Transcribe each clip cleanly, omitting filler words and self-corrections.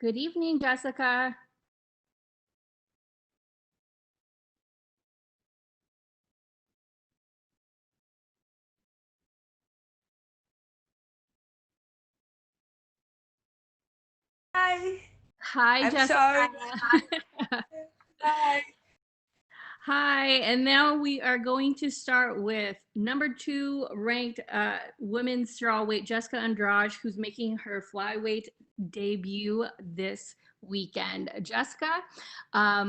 Good evening, Jessica. Hi. Hi, I'm Jessica. sorry. Hi. Hi, and now we are going to start with number 2 ranked women's strawweight Jessica Andrade, who's making her flyweight debut this weekend. Jessica,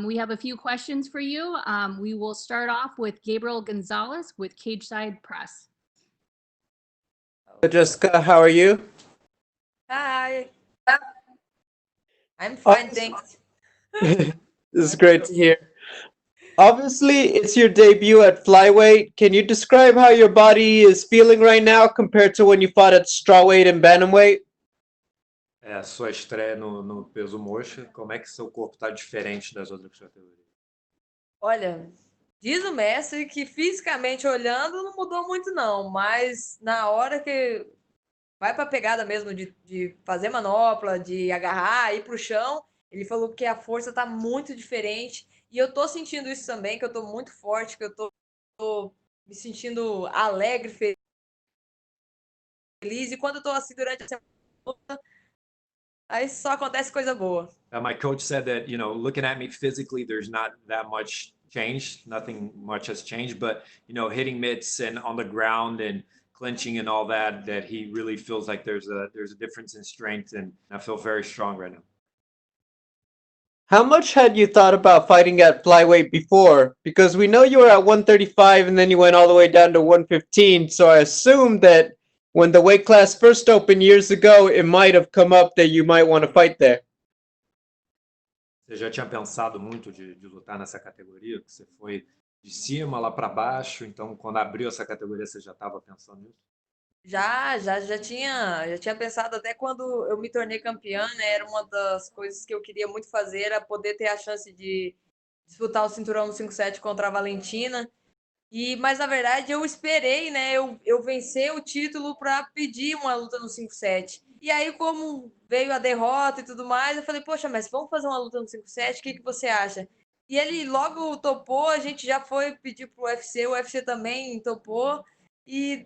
we have a few questions for you. We will start off with Gabriel Gonzalez with Cageside Press. Jessica, how are you? Hi. I'm fine, thanks. This is great to hear. Obviously, it's your debut at flyweight. Can you describe how your body is feeling right now compared to when you fought at strawweight and bantamweight? É a sua estreia no peso mosca, como é que seu corpo está diferente das outras categorias? Olha, diz o mestre que fisicamente olhando não mudou muito não, mas na hora que vai para a pegada mesmo de fazer manopla, de agarrar, ir para o chão, ele falou que a força está muito diferente. E eu tô sentindo isso também, que eu tô muito forte, que eu tô me sentindo alegre, feliz. E quando eu tô assim durante a semana, aí só acontece coisa boa. My coach said that, looking at me physically, there's not that much change. Nothing much has changed, but, hitting mitts and on the ground and clinching and all that he really feels like there's a difference in strength, and I feel very strong right now. How much had you thought about fighting at flyweight before? Because we know you were at 135 and then you went all the way down to 115, so I assume that when the weight class first opened years ago, it might have come up that you might want to fight there. Você já tinha pensado muito de lutar nessa categoria? Que você foi de cima lá para baixo, então quando abriu essa categoria você já estava pensando nisso? Já tinha pensado até quando eu me tornei campeã, né? Era uma das coisas que eu queria muito fazer, era poder ter a chance de disputar o cinturão no 5-7 contra a Valentina. Mas na verdade eu esperei, né? Eu vencer o título para pedir uma luta no 5-7. E aí, como veio a derrota e tudo mais, eu falei, poxa, mas vamos fazer uma luta no 5-7? O que você acha? E ele logo topou, a gente já foi pedir pro UFC, o UFC também topou. E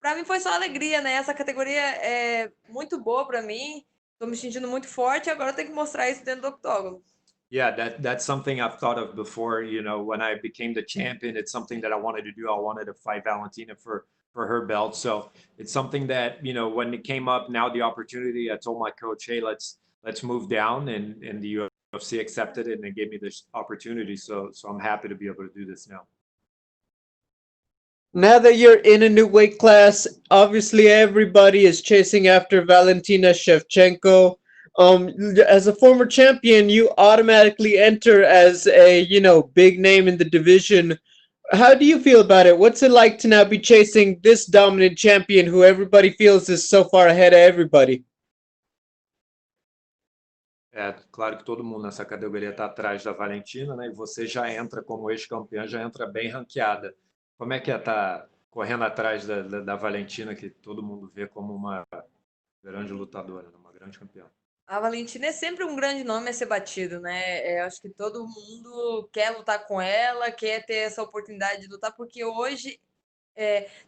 para mim foi só alegria, né? Essa categoria é muito boa para mim. Tô me sentindo muito forte e agora eu tenho que mostrar isso dentro do octógono. Yeah, that's something I've thought of before. When I became the champion, it's something that I wanted to do. I wanted to fight Valentina for her belt. So it's something that, when it came up, now the opportunity, I told my coach, hey, let's move down, and the UFC accepted it and they gave me this opportunity. So I'm happy to be able to do this now. Now that you're in a new weight class, obviously everybody is chasing after Valentina Shevchenko. As a former champion, you automatically enter as a, big name in the division. How do you feel about it? What's it like to now be chasing this dominant champion who everybody feels is so far ahead of everybody? É, claro que todo mundo nessa categoria está atrás da Valentina, né? E você já entra como ex-campeã, já entra bem ranqueada. Como é que é estar correndo atrás da Valentina, que todo mundo vê como uma grande lutadora, uma grande campeã? A Valentina é sempre um grande nome a ser batido, né? Acho que todo mundo quer lutar com ela, quer ter essa oportunidade de lutar, porque hoje,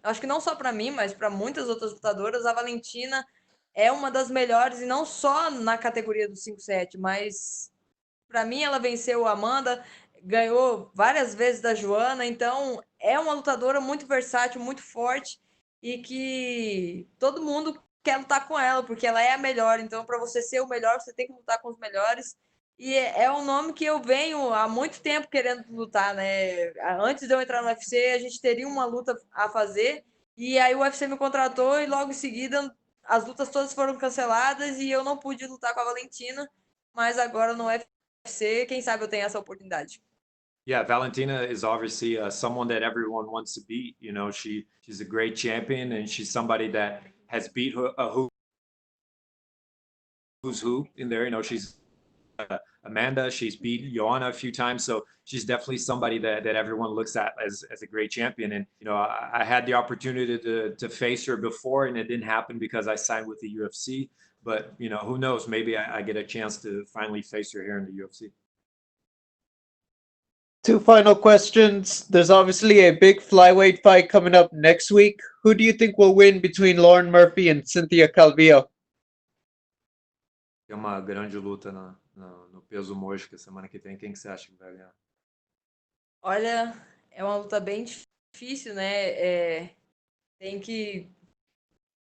acho que não só para mim, mas para muitas outras lutadoras, a Valentina é uma das melhores, e não só na categoria do 5-7, mas para mim ela venceu a Amanda, ganhou várias vezes da Joana, então é uma lutadora muito versátil, muito forte, e que todo mundo quer lutar com ela, porque ela é a melhor. Então, para você ser o melhor, você tem que lutar com os melhores. E é um nome que eu venho há muito tempo querendo lutar, né? Antes de eu entrar no UFC, a gente teria uma luta a fazer, e aí o UFC me contratou e logo em seguida as lutas todas foram canceladas e eu não pude lutar com a Valentina, mas agora no UFC, quem sabe eu tenho essa oportunidade. Yeah, Valentina is obviously someone that everyone wants to beat. She's a great champion, and she's somebody that has beat who's who in there. She's Amanda, she's beat Joanna a few times, so she's definitely somebody that everyone looks at as a great champion. And I had the opportunity to face her before, and it didn't happen because I signed with the UFC. But who knows? Maybe I get a chance to finally face her here in the UFC. Two final questions. There's obviously a big flyweight fight coming up next week. Who do you think will win between Lauren Murphy and Cynthia Calvillo? É uma grande luta no peso mosca semana que vem. Quem que você acha que vai ganhar? Olha, é uma luta bem difícil, né? Tem que.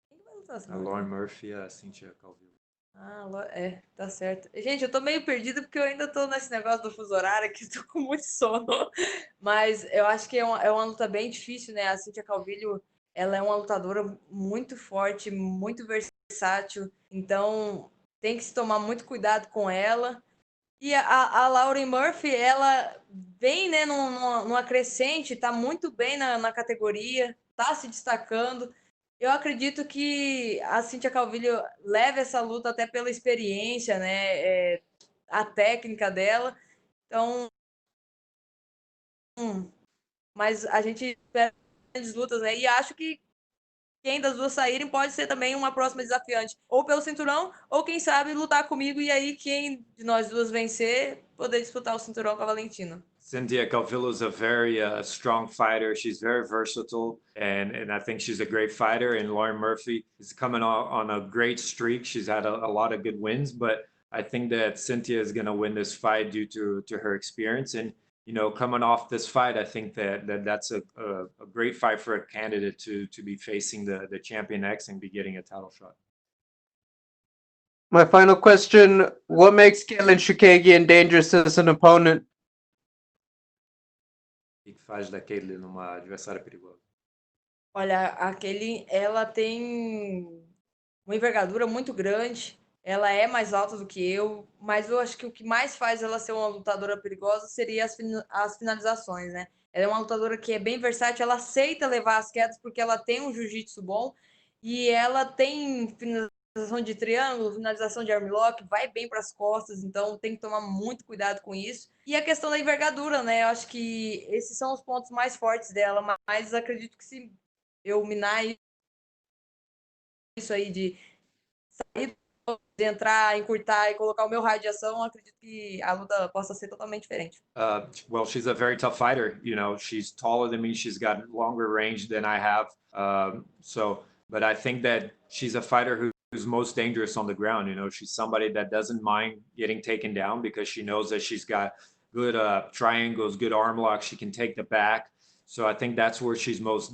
Quem vai lutar A semana que Lauren vem? Murphy e a Cynthia Calvillo. Tá certo. Gente, eu tô meio perdida porque eu ainda tô nesse negócio do fuso horário aqui, tô com muito sono. Mas eu acho que é uma luta bem difícil, né? A Cynthia Calvillo, ela é uma lutadora muito forte, muito versátil. Então, tem que se tomar muito cuidado com ela. E a Lauren Murphy, ela vem, né, numa crescente, tá muito bem na categoria, tá se destacando. Eu acredito que a Cynthia Calvillo leva essa luta até pela experiência, né, a técnica dela. Então, mas a gente espera grandes lutas, né? E acho que quem das duas saírem pode ser também uma próxima desafiante, ou pelo cinturão, ou quem sabe lutar comigo e aí quem de nós duas vencer poder disputar o cinturão com a Valentina. Cynthia Calvillo is a very strong fighter. She's very versatile, and I think she's a great fighter. And Lauren Murphy is coming on a great streak. She's had a lot of good wins, but I think that Cynthia is going to win this fight due to her experience. And coming off this fight, I think that's a great fight for a candidate to be facing the champion X and be getting a title shot. My final question, what makes Katlyn Chookagian dangerous as an opponent? O que faz da Kaitlyn uma adversária perigosa? Olha, ela tem uma envergadura muito grande, ela é mais alta do que eu, mas eu acho que o que mais faz ela ser uma lutadora perigosa seria as finalizações, né? Ela é uma lutadora que é bem versátil, ela aceita levar as quedas porque ela tem um jiu-jitsu bom e ela tem finalização de triângulo, finalização de armlock, vai bem para as costas, então tem que tomar muito cuidado com isso. E a questão da envergadura, né? Eu acho que esses são os pontos mais fortes dela, mas acredito que se eu minar isso aí de sair, de entrar, encurtar e colocar o meu raio de ação, acredito que a luta possa ser totalmente diferente. Well, she's a very tough fighter. She's taller than me. She's got longer range than I have. But I think that she's a fighter who's most dangerous on the ground. She's somebody that doesn't mind getting taken down because she knows that she's got good triangles, good arm locks. She can take the back. So I think that's where she's most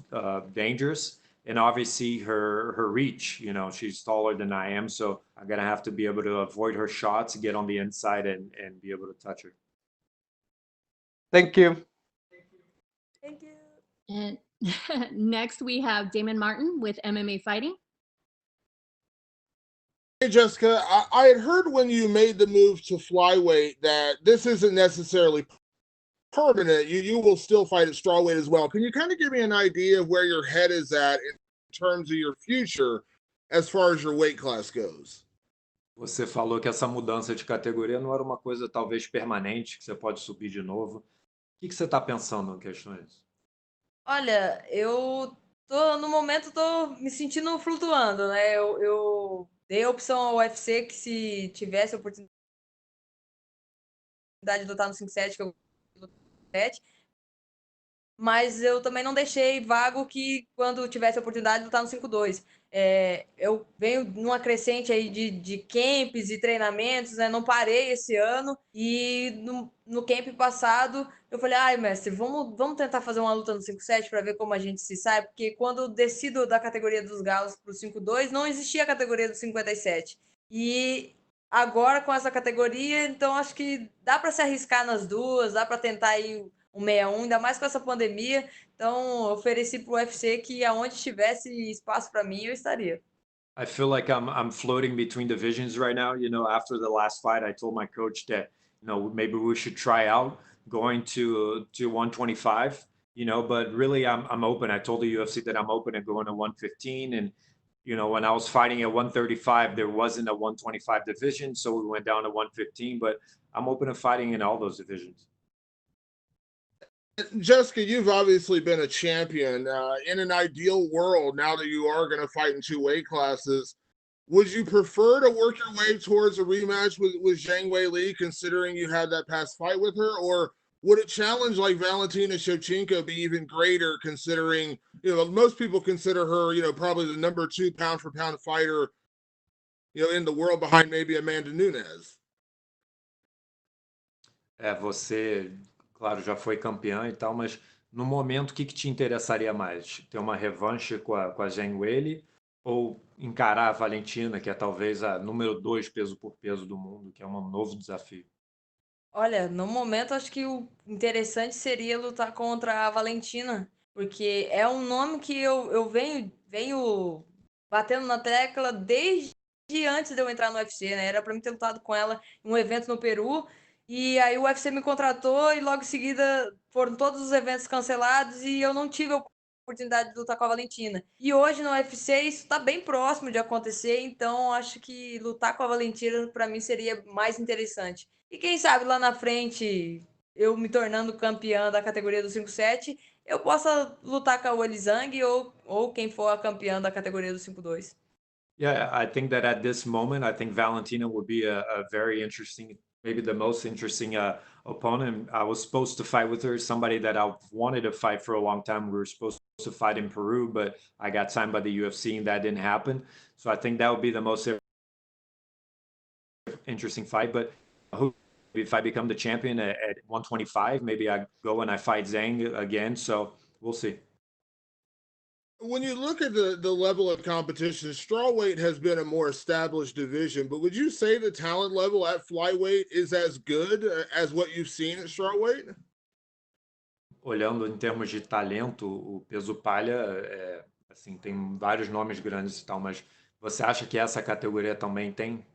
dangerous. And obviously her reach, she's taller than I am. So I'm going to have to be able to avoid her shots, get on the inside and be able to touch her. Thank you. Thank you. And next we have Damon Martin with MMA Fighting. Hey, Jessica, I had heard when you made the move to flyweight that this isn't necessarily permanent. You will still fight at strawweight as well. Can you kind of give me an idea of where your head is at in terms of your future as far as your weight class goes? Você falou que essa mudança de categoria não era uma coisa talvez permanente, que você pode subir de novo. O que você está pensando em questões? Olha, eu no momento tô me sentindo flutuando, né? Eu dei a opção ao UFC que se tivesse a oportunidade de lutar no 5-7, que eu 7, mas eu também não deixei vago que quando tivesse a oportunidade de lutar no 5-2. Eu venho numa crescente aí de camps e treinamentos, né? Não parei esse ano e no camp passado eu falei, ai mestre, vamos tentar fazer uma luta no 5-7 para ver como a gente se sai, porque quando eu decido da categoria dos galos para o 5-2, não existia a categoria do 57. E agora com essa categoria, então acho que dá para se arriscar nas duas, dá para tentar ir um 61, ainda mais com essa pandemia. Então, ofereci para o UFC que aonde tivesse espaço para mim, eu estaria. I feel like I'm floating between divisions right now. After the last fight, I told my coach that maybe we should try out going to 125. But really I'm open. I told the UFC that I'm open at going to 115. And when I was fighting at 135, there wasn't a 125 division, so we went down to 115. But I'm open to fighting in all those divisions. Jessica, you've obviously been a champion. In an ideal world, now that you are going to fight in two weight classes, Would you prefer to work your way towards a rematch with Zhang Weili, considering you had that past fight with her, or would a challenge like Valentina Shevchenko be even greater, considering, most people consider her, probably the number 2 pound for pound fighter, in the world behind maybe Amanda Nunes? Você, claro, já foi campeã e tal, mas no momento, o que te interessaria mais? Ter uma revanche com a Zhang Weili ou encarar a Valentina, que é talvez a número 2 peso por peso do mundo, que é um novo desafio? Olha, no momento acho que o interessante seria lutar contra a Valentina, porque é um nome que eu venho batendo na tecla desde antes de eu entrar no UFC, né? Era para mim ter lutado com ela em um evento no Peru, e aí o UFC me contratou e logo em seguida foram todos os eventos cancelados e eu não tive a oportunidade de lutar com a Valentina. E hoje no UFC isso está bem próximo de acontecer, então acho que lutar com a Valentina para mim seria mais interessante. E quem sabe lá na frente, eu me tornando campeã da categoria do 5-7, eu possa lutar com a Weili Zhang ou quem for a campeã da categoria do 5-2. Yeah, I think that at this moment, I think Valentina would be a very interesting, maybe the most interesting opponent. I was supposed to fight with her, somebody that I've wanted to fight for a long time. We were supposed to fight in Peru, but I got signed by the UFC and that didn't happen. So I think that would be the most interesting fight. But if I become the champion at 125, maybe I go and I fight Zhang again. So we'll see. When you look at the level of competition, strawweight has been a more established division, but would you say the talent level at flyweight is as good as what you've seen at strawweight? Olhando em termos de talento, o peso palha, assim, tem vários nomes grandes e tal, mas você acha que essa categoria também tem?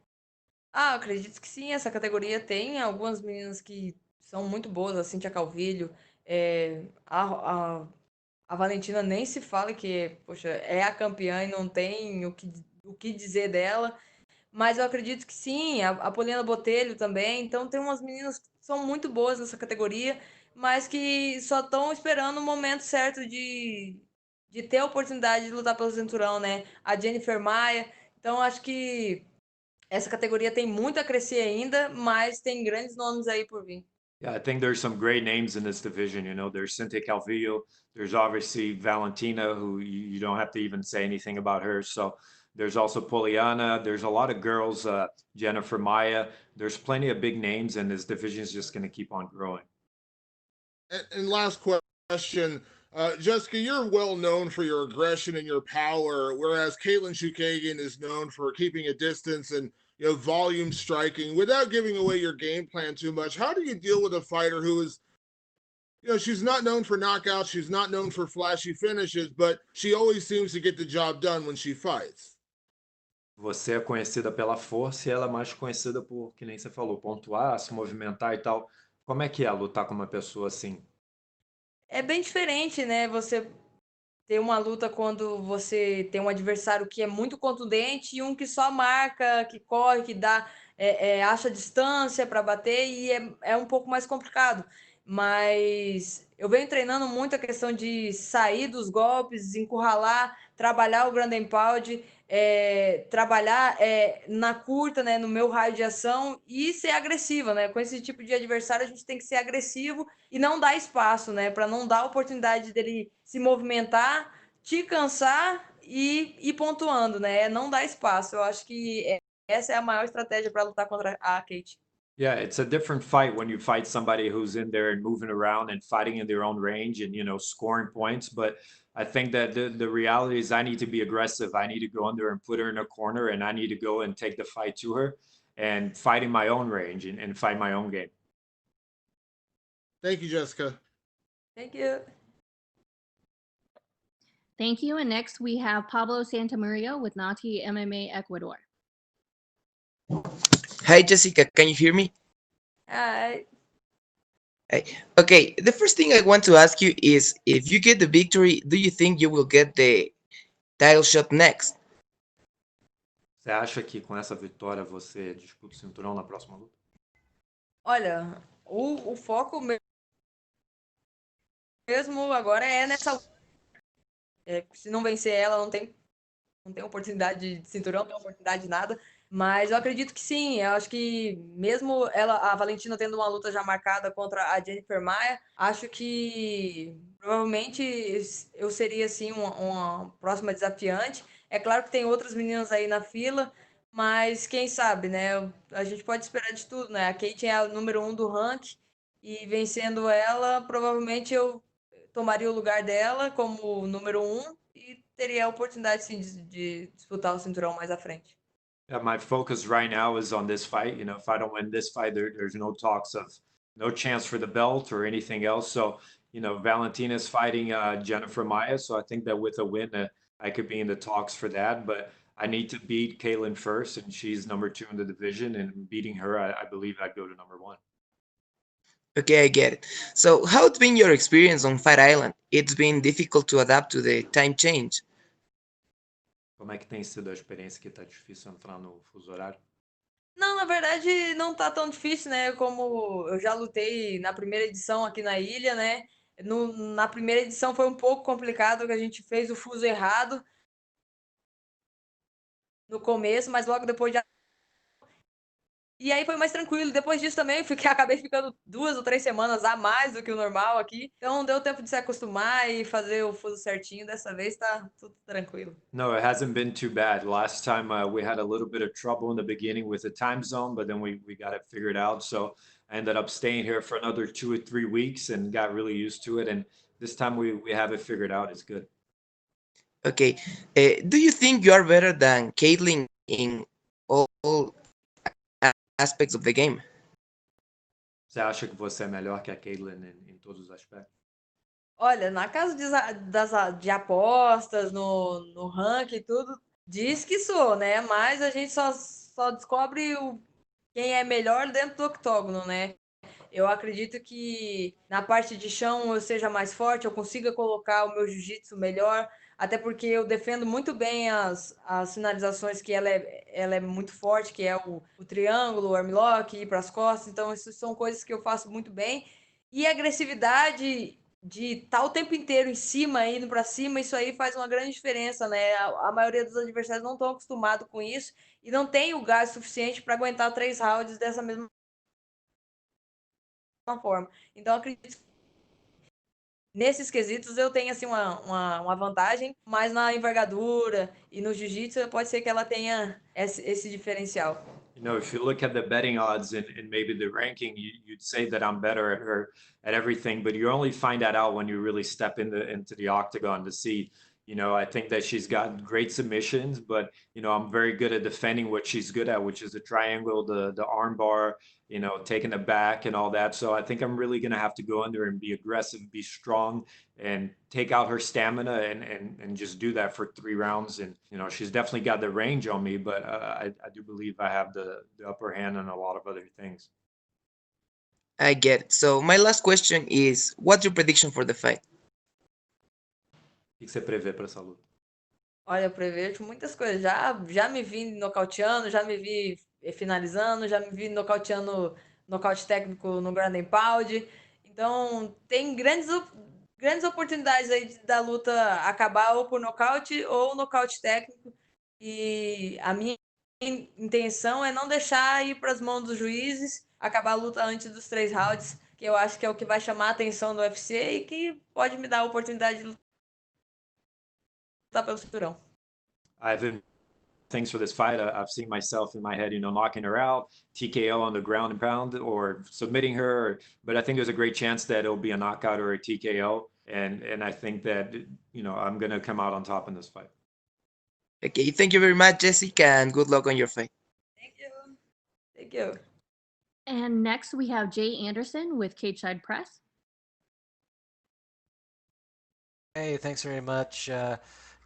Ah, acredito que sim, essa categoria tem algumas meninas que são muito boas, a Cíntia Calvilho, a Valentina nem se fala que, poxa, é a campeã e não tem o que dizer dela. Mas eu acredito que sim, a Poliana Botelho também. Então tem umas meninas que são muito boas nessa categoria, mas que só estão esperando o momento certo de ter a oportunidade de lutar pelo cinturão, né? A Jennifer Maia. Então acho que essa categoria tem muito a crescer ainda, mas tem grandes nomes aí por vir. Yeah, I think there's some great names in this division. There's Cynthia Calvillo. There's obviously Valentina, who you don't have to even say anything about her. So there's also Poliana. There's a lot of girls, Jennifer Maya. There's plenty of big names, and this division is just going to keep on growing. And last question, Jessica, you're well known for your aggression and your power, whereas Katlyn Chookagian is known for keeping a distance and volume striking. Without giving away your game plan too much, how do you deal with a fighter who is, she's not known for knockouts, she's not known for flashy finishes, but she always seems to get the job done when she fights? Você é conhecida pela força e ela é mais conhecida por, que nem você falou, pontuar, se movimentar e tal. Como é que é lutar com uma pessoa assim? É bem diferente, né? Você ter uma luta quando você tem um adversário que é muito contundente e um que só marca, que corre, que dá, acha distância para bater e é um pouco mais complicado. Mas eu venho treinando muito a questão de sair dos golpes, encurralar, trabalhar o ground and pound, trabalhar na curta, né, no meu raio de ação e ser agressiva, né? Com esse tipo de adversário a gente tem que ser agressivo e não dar espaço, né? Para não dar a oportunidade dele se movimentar, te cansar e ir pontuando, né? Não dar espaço. Eu acho que essa é a maior estratégia para lutar contra a Kate. Yeah, it's a different fight when you fight somebody who's in there and moving around and fighting in their own range and, scoring points. But I think that the reality is I need to be aggressive. I need to go under and put her in a corner, and I need to go and take the fight to her and fight in my own range and fight my own game. Thank you, Jessica. Thank you. Thank you. And next we have Pablo Santamaria with Nati MMA Ecuador. Hi, Jessica. Can you hear me? Hi. Hey. Okay, the first thing I want to ask you is, if you get the victory, do you think you will get the title shot next? Você acha que com essa vitória você disputa o cinturão na próxima luta? Olha, o foco mesmo agora é nessa luta. Se não vencer ela, não tem não tem oportunidade de cinturão, não tem oportunidade de nada. Mas eu acredito que sim, eu acho que mesmo a Valentina tendo uma luta já marcada contra a Jennifer Maia, acho que provavelmente eu seria assim uma próxima desafiante. É claro que tem outras meninas aí na fila, mas quem sabe, né? A gente pode esperar de tudo, né? A Kate é a número 1 do ranking e vencendo ela, provavelmente eu tomaria o lugar dela como número 1 e teria a oportunidade sim de disputar o cinturão mais à frente. My focus right now is on this fight. If I don't win this fight, there's no talks of no chance for the belt or anything else. So, Valentina's fighting Jennifer Maia. So I think that with a win, I could be in the talks for that. But I need to beat Kaitlyn first, and she's number 2 in the division. And beating her, I believe I'd go to number 1. Okay, I get it. So, how's been your experience on Fight Island? It's been difficult to adapt to the time change. Como é que tem sido a experiência que tá difícil entrar no fuso horário? Não, na verdade não tá tão difícil, né? Como eu já lutei na primeira edição aqui na ilha, né? Na primeira edição foi um pouco complicado, que a gente fez o fuso errado no começo, mas logo depois já. E aí foi mais tranquilo. Depois disso também acabei ficando 2 ou 3 semanas a mais do que o normal aqui. Então deu tempo de se acostumar e fazer o fuso certinho. Dessa vez tá tudo tranquilo. No, it hasn't been too bad. Last time we had a little bit of trouble in the beginning with the time zone, but then we got it figured out. So I ended up staying here for another 2 or 3 weeks and got really used to it. And this time we have it figured out. It's good. Okay, do you think you are better than Kaitlyn in all aspects of the game? Você acha que você é melhor que a Kaitlyn em todos os aspectos? Olha, na casa de apostas, no ranking e tudo, diz que sou, né? Mas a gente só descobre quem é melhor dentro do octógono, né? Eu acredito que na parte de chão eu seja mais forte, eu consiga colocar o meu jiu-jitsu melhor, até porque eu defendo muito bem as finalizações que ela é muito forte, que é o triângulo, o armlock, ir para as costas. Então, isso são coisas que eu faço muito bem. E a agressividade de estar o tempo inteiro em cima, indo para cima, isso aí faz uma grande diferença, né? A maioria dos adversários não estão acostumados com isso e não tem o gás suficiente para aguentar 3 rounds dessa mesma forma. Então, acredito que nesses quesitos eu tenho assim uma vantagem, mas na envergadura e no jiu-jitsu pode ser que ela tenha esse diferencial. If you look at the betting odds and maybe the ranking, you'd say that I'm better at her at everything, but you only find that out when you really step into the octagon to see. I think that she's got great submissions, but I'm very good at defending what she's good at, which is the triangle, the arm bar, taking the back and all that. So I think I'm really going to have to go under and be aggressive, be strong, and take out her stamina and just do that for 3 rounds. And, she's definitely got the range on me, but I do believe I have the upper hand on a lot of other things. I get it. So my last question is, what's your prediction for the fight? O que você prevê para essa luta? Olha, eu prevejo muitas coisas. Já me vi nocauteando, já me vi finalizando, já me vi nocauteando nocaute técnico no Ground and Pound. Então, tem grandes oportunidades aí da luta acabar ou por nocaute ou nocaute técnico. E a minha intenção é não deixar ir para as mãos dos juízes, acabar a luta antes dos 3 rounds, que eu acho que é o que vai chamar a atenção do UFC e que pode me dar a oportunidade de lutar pelo cinturão. I've things for this fight. I've seen myself in my head, knocking her out, TKO on the ground and pound, or submitting her. But I think there's a great chance that it'll be a knockout or a TKO. And I think that, I'm going to come out on top in this fight. Okay, thank you very much, Jessica, and good luck on your fight. Thank you. Thank you. And next we have Jay Anderson with Cageside Press. Hey, thanks very much,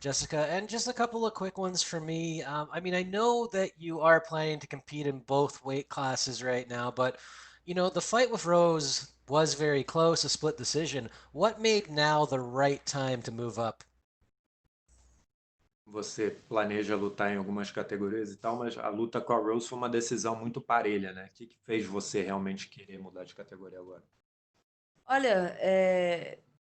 Jessica. And just a couple of quick ones for me. I know that you are planning to compete in both weight classes right now, but the fight with Rose was very close, a split decision. What made now the right time to move up? Você planeja lutar em algumas categorias e tal, mas a luta com a Rose foi uma decisão muito parelha, né? O que fez você realmente querer mudar de categoria agora? Olha,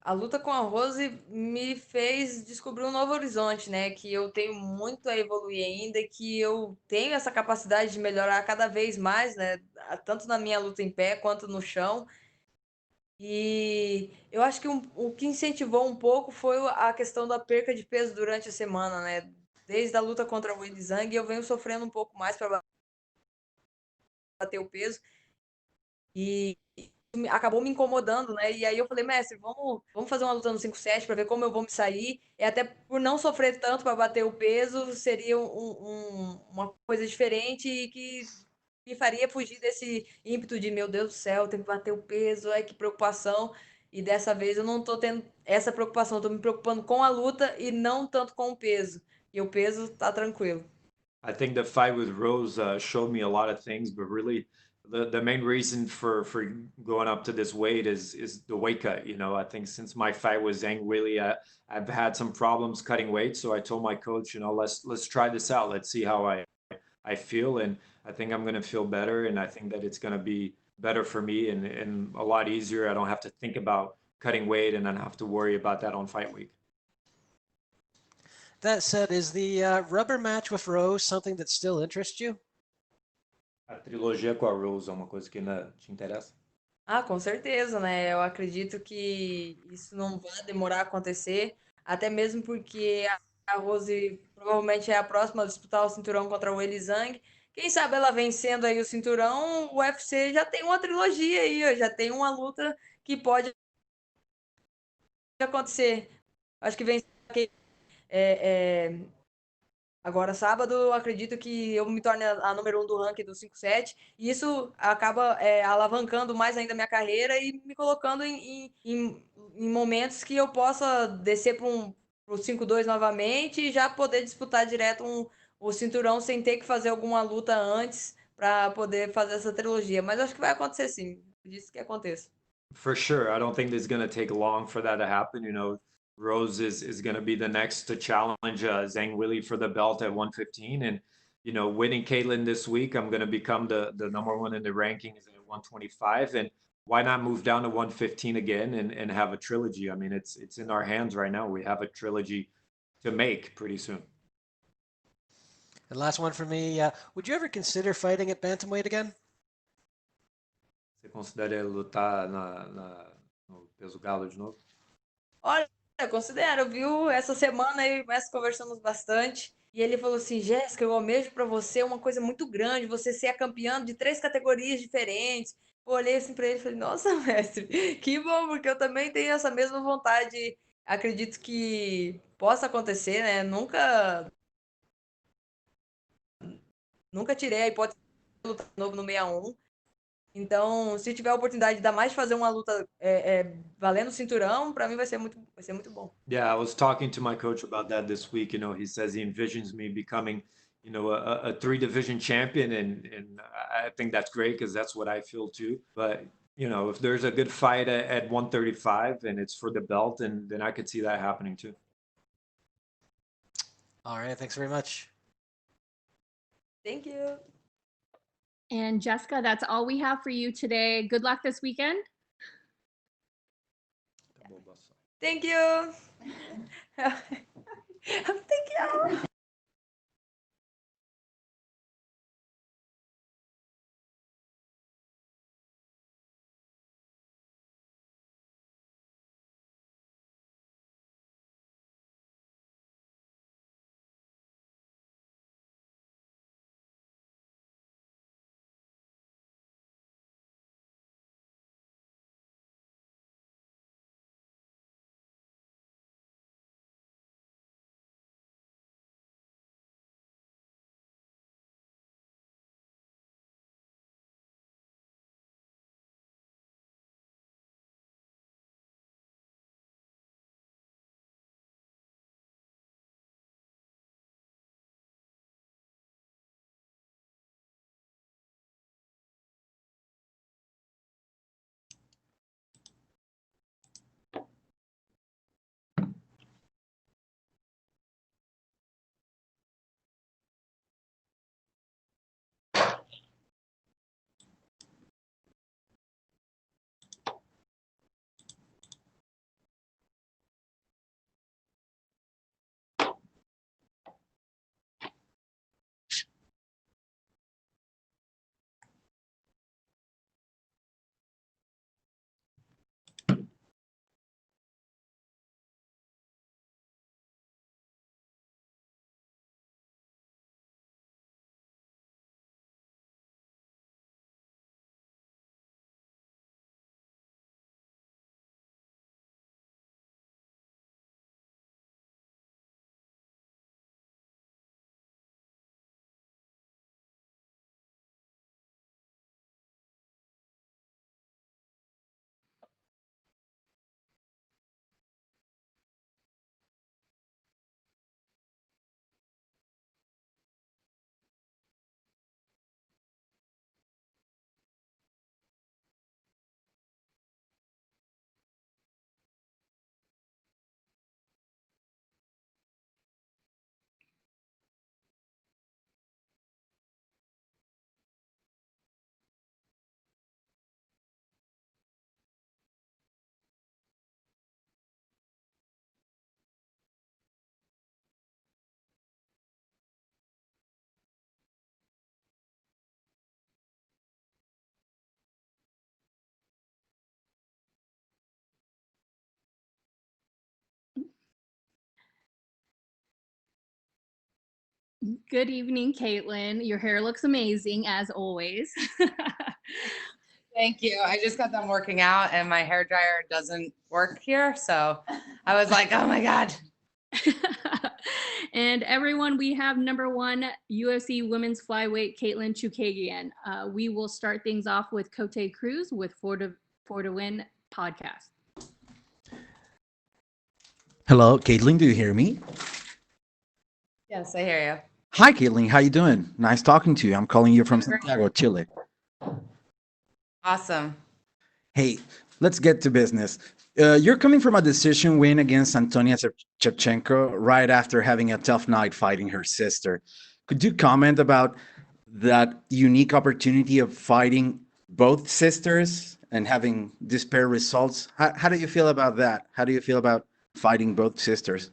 A luta com a Rose me fez descobrir um novo horizonte, né? Que eu tenho muito a evoluir ainda, que eu tenho essa capacidade de melhorar cada vez mais, né? Tanto na minha luta em pé quanto no chão. E eu acho que o que incentivou um pouco foi a questão da perca de peso durante a semana, né? Desde a luta contra o Zhang, eu venho sofrendo um pouco mais para bater o peso. E acabou me incomodando, né? E aí eu falei, mestre, vamos fazer uma luta no 5-7 para ver como eu vou me sair. E até por não sofrer tanto para bater o peso, seria uma coisa diferente e que me faria fugir desse ímpeto de, meu Deus do céu, tem que bater o peso, ai que preocupação. E dessa vez eu não tô tendo essa preocupação, eu tô me preocupando com a luta e não tanto com o peso. E o peso tá tranquilo. I think the fight with Rose showed me a lot of things, but really the main reason for going up to this weight is the weight cut. You know, I think since my fight with Zhang Weili, I've had some problems cutting weight. So I told my coach, you know, let's try this out. Let's see how I feel, and I think I'm gonna feel better, and I think that it's gonna be better for me and a lot easier. I don't have to think about cutting weight and then have to worry about that on fight week. That said, is the rubber match with Rose something that still interests you? A trilogia com a Rose é uma coisa que ainda te interessa? Ah, com certeza, né? Eu acredito que isso não vai demorar a acontecer, até mesmo porque a Rose provavelmente é a próxima a disputar o cinturão contra o Zhang. Quem sabe ela vencendo aí o cinturão, o UFC já tem uma trilogia aí, ó, já tem uma luta que pode acontecer. Acho que vem agora, sábado, eu acredito que eu me torne a número 1 do ranking do 5-7, e isso acaba alavancando mais ainda a minha carreira e me colocando em momentos que eu possa descer para o 5-2 novamente e já poder disputar direto o cinturão sem ter que fazer alguma luta antes para poder fazer essa trilogia. Mas acho que vai acontecer sim, disse que aconteça. For sure. I don't think it's going to take long for that to happen. You know, Rose is going to be the next to challenge Zhang Weili for the belt at 115. And, you know, winning Kaitlyn this week, I'm going to become the number one in the rankings at 125. And why not move down to 115 again and have a trilogy? I mean, it's in our hands right now. We have a trilogy to make pretty soon. And last one for me, would you ever consider fighting at bantamweight again? Você considera lutar no peso galo de novo? Olha, eu considero, viu? Essa semana eu e o Messi conversamos bastante. E ele falou assim: Jéssica, eu almejo para você uma coisa muito grande, você ser a campeã de 3 categorias diferentes. Eu olhei assim para ele e falei: Nossa, mestre, que bom, porque eu também tenho essa mesma vontade. Acredito que possa acontecer, né? Nunca tirei a hipótese de lutar de novo no 61. Então, se tiver a oportunidade ainda mais de fazer uma luta valendo o cinturão, para mim vai ser muito bom. Yeah, I was talking to my coach about that this week. You know, he says he envisions me becoming, you know, a 3 division champion, and I think that's great because that's what I feel too. But you know, if there's a good fight at 135 and it's for the belt, and then I could see that happening too. All right, thanks very much. Thank you. And Jessica, that's all we have for you today. Good luck this weekend. Thank you. Thank you. Good evening, Kaitlyn. Your hair looks amazing as always. Thank you. I just got done working out and my hair dryer doesn't work here. So I was like, oh my God. And everyone, we have number 1 UFC women's flyweight Katlyn Chookagian. We will start things off with Cote Cruz with Four to Win podcast. Hello, Caitlin, do you hear me? Yes, I hear you. Hi, Caitlin, how you doing? Nice talking to you. I'm calling you from Santiago, Chile. Awesome. Hey, let's get to business. You're coming from a decision win against Antonia Shevchenko right after having a tough night fighting her sister. Could you comment about that unique opportunity of fighting both sisters and having disparate results? How do you feel about that? How do you feel about fighting both sisters?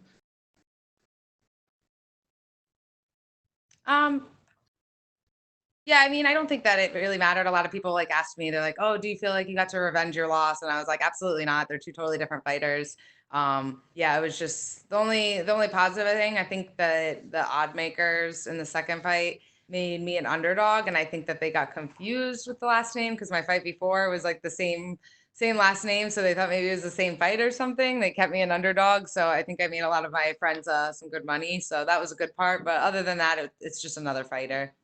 Yeah, I mean, I don't think that it really mattered. A lot of people like asked me, they're like, "Oh, do you feel like you got to revenge your loss?" And I was like, "Absolutely not. They're two totally different fighters." Yeah, it was just the only positive thing. I think that the odd makers in the second fight made me an underdog, and I think that they got confused with the last name because my fight before was like the same last name, so they thought maybe it was the same fight or something. They kept me an underdog, so I think I made a lot of my friends some good money. So that was a good part. But other than that, it's just another fighter.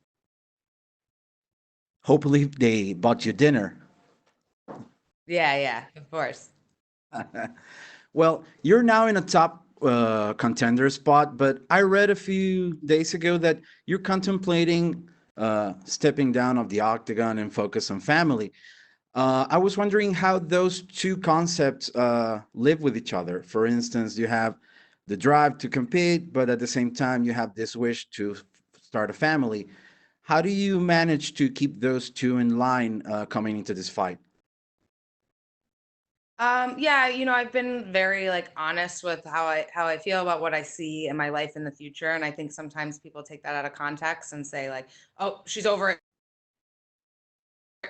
Hopefully, they bought you dinner. Yeah, of course. Well, you're now in a top contender spot, but I read a few days ago that you're contemplating stepping down of the octagon and focus on family. I was wondering how those two concepts live with each other. For instance, you have the drive to compete, but at the same time, you have this wish to start a family. How do you manage to keep those two in line coming into this fight? Yeah, I've been very like honest with how I feel about what I see in my life in the future. And I think sometimes people take that out of context and say, like, oh, she's over it.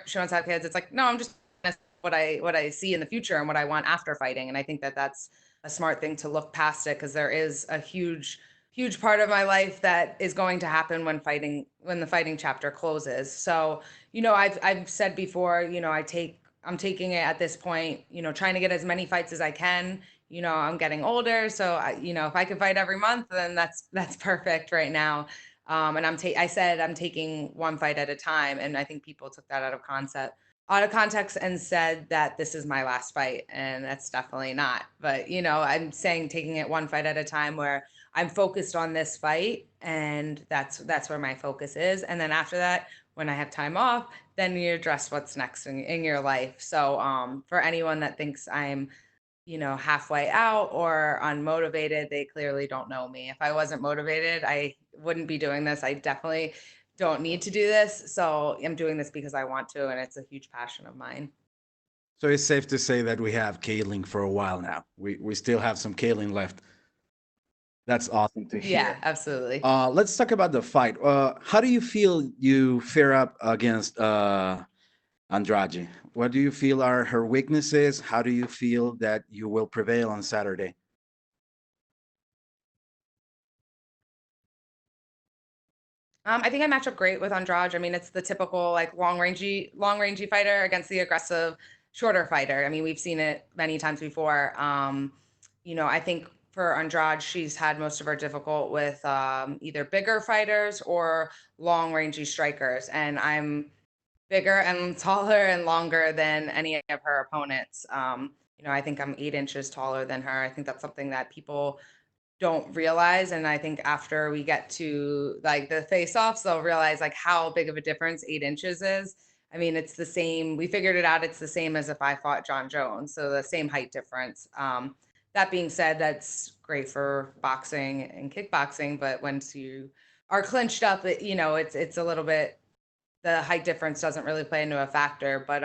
She wants to have kids. It's like, no, I'm just honest with what I see in the future and what I want after fighting. And I think that that's a smart thing to look past it because there is a huge part of my life that is going to happen when the fighting chapter closes. So, I've said before, I'm taking it at this point, trying to get as many fights as I can. I'm getting older, so if I could fight every month, then that's perfect right now. And I said I'm taking one fight at a time, and I think people took that out of context, and said that this is my last fight, and that's definitely not. But I'm saying taking it one fight at a time, where I'm focused on this fight, and that's where my focus is. And then after that, when I have time off, then you address what's next in your life. So for anyone that thinks I'm halfway out or unmotivated, they clearly don't know me. If I wasn't motivated, I wouldn't be doing this. I definitely don't need to do this. So I'm doing this because I want to, and it's a huge passion of mine. So it's safe to say that we have Kaylin for a while now. We still have some Kaylin left. That's awesome to hear. Yeah, absolutely. Let's talk about the fight. How do you feel you fare up against Andrade? What do you feel are her weaknesses? How do you feel that you will prevail on Saturday? I think I match up great with Andraj. I mean, it's the typical like long rangey fighter against the aggressive, shorter fighter. I mean, we've seen it many times before. I think for Andrade, she's had most of her difficult with either bigger fighters or long rangey strikers. And I'm bigger and taller and longer than any of her opponents. I think I'm 8 inches taller than her. I think that's something that people don't realize, and I think after we get to like the face-offs, they'll realize like how big of a difference 8 inches is. I mean, it's the same. We figured it out. It's the same as if I fought John Jones, so the same height difference. That being said, that's great for boxing and kickboxing, but once you are clinched up, it's a little bit, the height difference doesn't really play into a factor. But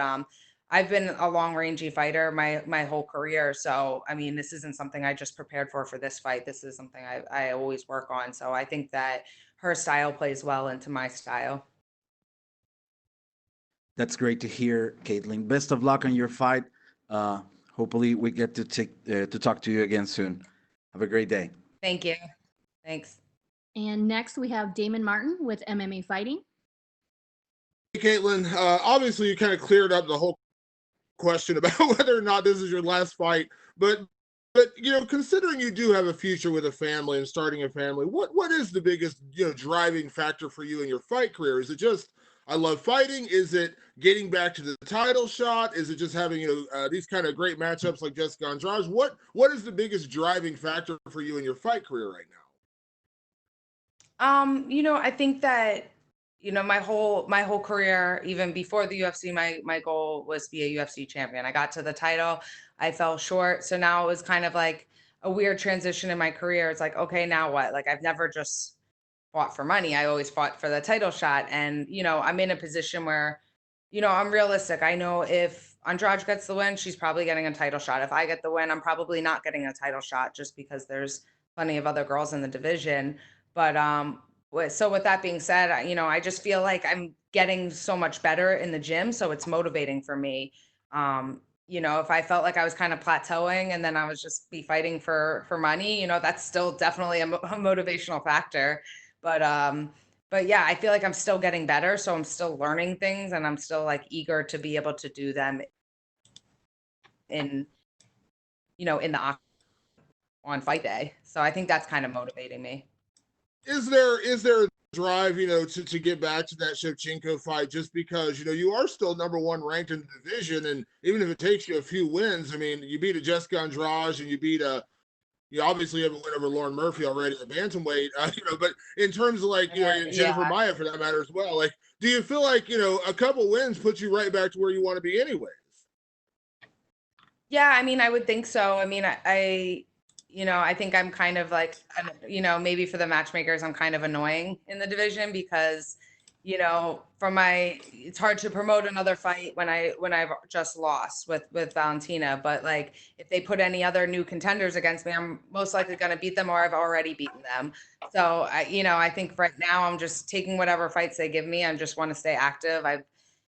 I've been a long rangey fighter my whole career. So, I mean, this isn't something I just prepared for this fight. This is something I always work on. So I think that her style plays well into my style. That's great to hear, Caitlin. Best of luck on your fight. Hopefully, we get to talk to you again soon. Have a great day. Thank you. Thanks. And next we have Damon Martin with MMA Fighting. Hey, Kaitlyn, obviously you kind of cleared up the whole question about whether or not this is your last fight, but considering you do have a future with a family and starting a family, what is the biggest driving factor for you in your fight career? Is it just I love fighting? Is it getting back to the title shot? Is it just having these kind of great matchups like Jessica Andrade? What is the biggest driving factor for you in your fight career right now? I think that my whole career, even before the UFC, my goal was to be a UFC champion. I got to the title, I fell short, so now it was kind of like a weird transition in my career. It's like, okay, now what? Like, I've never just fought for money. I always fought for the title shot, and I'm in a position where I'm realistic. I know if Andrade gets the win, she's probably getting a title shot. If I get the win, I'm probably not getting a title shot, just because there's plenty of other girls in the division. But so with that being said, I just feel like I'm getting so much better in the gym, so it's motivating for me. If I felt like I was kind of plateauing and then I was just be fighting for money, that's still definitely a motivational factor. But yeah, I feel like I'm still getting better, so I'm still learning things, and I'm still like eager to be able to do them in the on fight day. So I think that's kind of motivating me. Is there a drive, to get back to that Shevchenko fight, just because, you are still number one ranked in the division, and even if it takes you a few wins, I mean, you beat a Jessica Andrade and you obviously have a win over Lauren Murphy already at bantamweight, but in terms of like, Jennifer Maia for that matter as well, like, do you feel like, a couple wins puts you right back to where you want to be anyways? Yeah, I mean, I would think so. I mean, I think I'm kind of like, maybe for the matchmakers, I'm kind of annoying in the division because, it's hard to promote another fight when I've just lost with Valentina. But like, if they put any other new contenders against me, I'm most likely going to beat them, or I've already beaten them. So I think right now I'm just taking whatever fights they give me. I just want to stay active. I've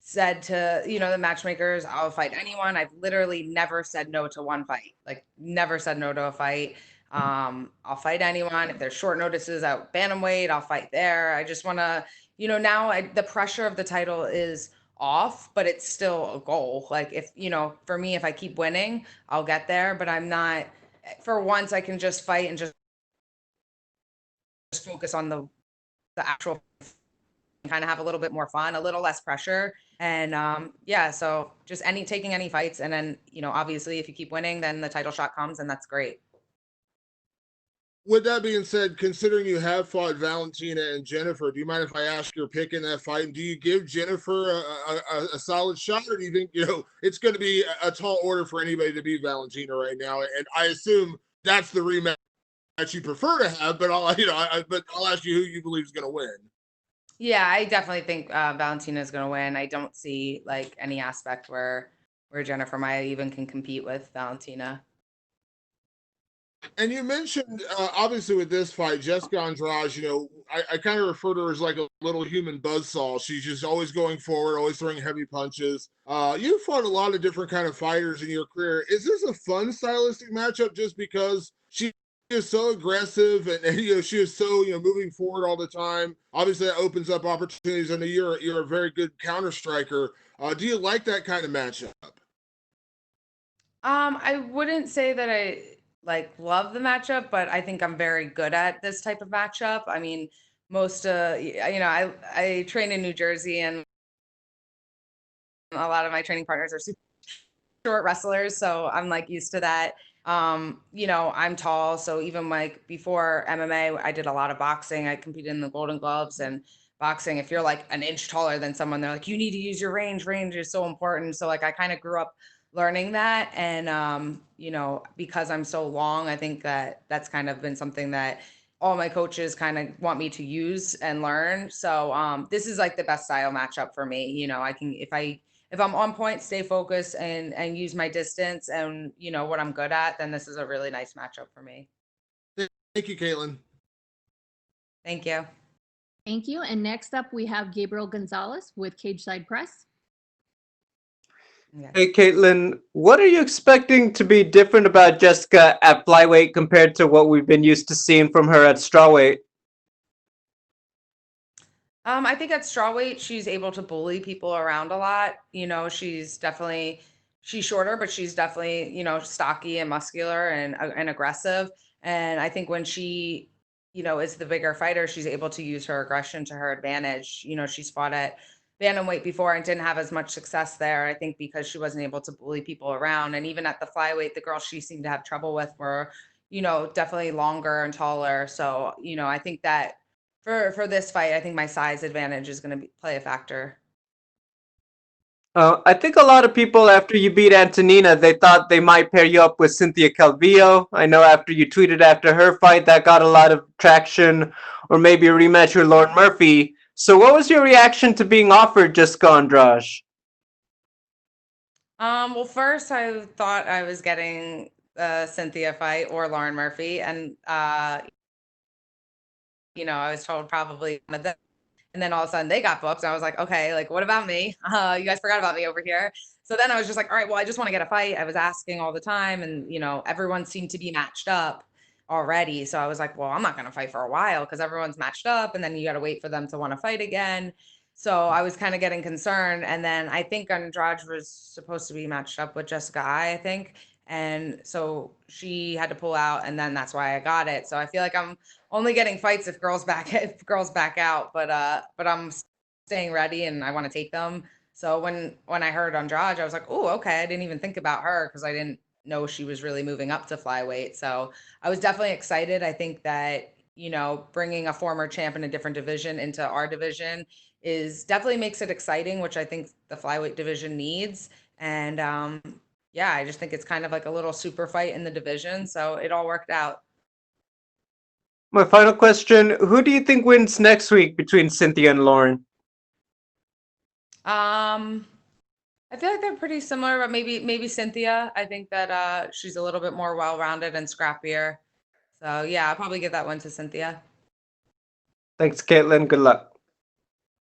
said to the matchmakers, I'll fight anyone. I've literally never said no to one fight, like never said no to a fight. I'll fight anyone. If there's short notices at bantamweight, I'll fight there. I just want to, now the pressure of the title is off, but it's still a goal. Like, if for me, if I keep winning, I'll get there. But I'm not, for once I can just fight and just focus on the actual, kind of have a little bit more fun, a little less pressure. And yeah, so just taking any fights, and then obviously if you keep winning, then the title shot comes, and that's great. With that being said, considering you have fought Valentina and Jennifer, do you mind if I ask your pick in that fight? And do you give Jennifer a solid shot, or do you think it's going to be a tall order for anybody to beat Valentina right now? And I assume that's the rematch you prefer to have, but I'll ask you who you believe is going to win. Yeah, I definitely think Valentina is going to win. I don't see like any aspect where Jennifer Maia even can compete with Valentina. And you mentioned, obviously, with this fight, Jessica Andrade, I kind of refer to her as like a little human buzzsaw. She's just always going forward, always throwing heavy punches. You've fought a lot of different kind of fighters in your career. Is this a fun stylistic matchup just because she is so aggressive and she is so, moving forward all the time? Obviously, that opens up opportunities. I know you're a very good counter striker. Do you like that kind of matchup? I wouldn't say that I love the matchup, but I think I'm very good at this type of matchup. I mean, most I train in New Jersey, and a lot of my training partners are super short wrestlers, so I'm like used to that. I'm tall, so even like before MMA, I did a lot of boxing. I competed in the Golden Gloves, and boxing, if you're like an inch taller than someone, they're like, you need to use your range. Range is so important. So like I kind of grew up learning that, and because I'm so long, I think that's kind of been something that all my coaches kind of want me to use and learn. So this is like the best style matchup for me. I can, if I'm on point, stay focused and use my distance and what I'm good at, then this is a really nice matchup for me. Thank you, Kaitlyn. Thank you. Thank you. And next up, we have Gabriel Gonzalez with Cageside Press. Yeah. Hey, Kaitlyn, what are you expecting to be different about Jessica at flyweight compared to what we've been used to seeing from her at strawweight? I think at strawweight, she's able to bully people around a lot. You know, she's shorter, but she's definitely, stocky and muscular and aggressive. And I think when she, is the bigger fighter, she's able to use her aggression to her advantage. You know, she's fought at Bantamweight before and didn't have as much success there, I think, because she wasn't able to bully people around. And even at the flyweight, the girls she seemed to have trouble with were, definitely longer and taller. So, I think that for this fight, I think my size advantage is going to play a factor. I think a lot of people, after you beat Antonina, they thought they might pair you up with Cynthia Calvillo. I know after you tweeted after her fight, that got a lot of traction, or maybe a rematch with Lauren Murphy. So, what was your reaction to being offered Jessica Andrade? Well, first I thought I was getting Cynthia fight or Lauren Murphy, and I was told probably one of them. And then all of a sudden they got booked. And I was like, okay, like what about me? You guys forgot about me over here. So then I was just like, all right, well, I just want to get a fight. I was asking all the time, and everyone seemed to be matched up already. So I was like, well, I'm not gonna fight for a while because everyone's matched up, and then you gotta wait for them to want to fight again. So I was kind of getting concerned. And then I think Andrade was supposed to be matched up with Jessica I think. And so she had to pull out, and then that's why I got it. So I feel like I'm only getting fights if girls back out, but I'm staying ready and I want to take them. So when I heard Andrade, I was like, oh, okay. I didn't even think about her because I didn't know she was really moving up to flyweight. So I was definitely excited. I think that bringing a former champ in a different division into our division is definitely makes it exciting, which I think the flyweight division needs. And yeah, I just think it's kind of like a little super fight in the division. So it all worked out. My final question: who do you think wins next week between Cynthia and Lauren? Um, I feel like they're pretty similar, but maybe Cynthia. I think that she's a little bit more well-rounded and scrappier. So yeah, I'll probably give that one to Cynthia. Thanks, Kaitlyn. Good luck.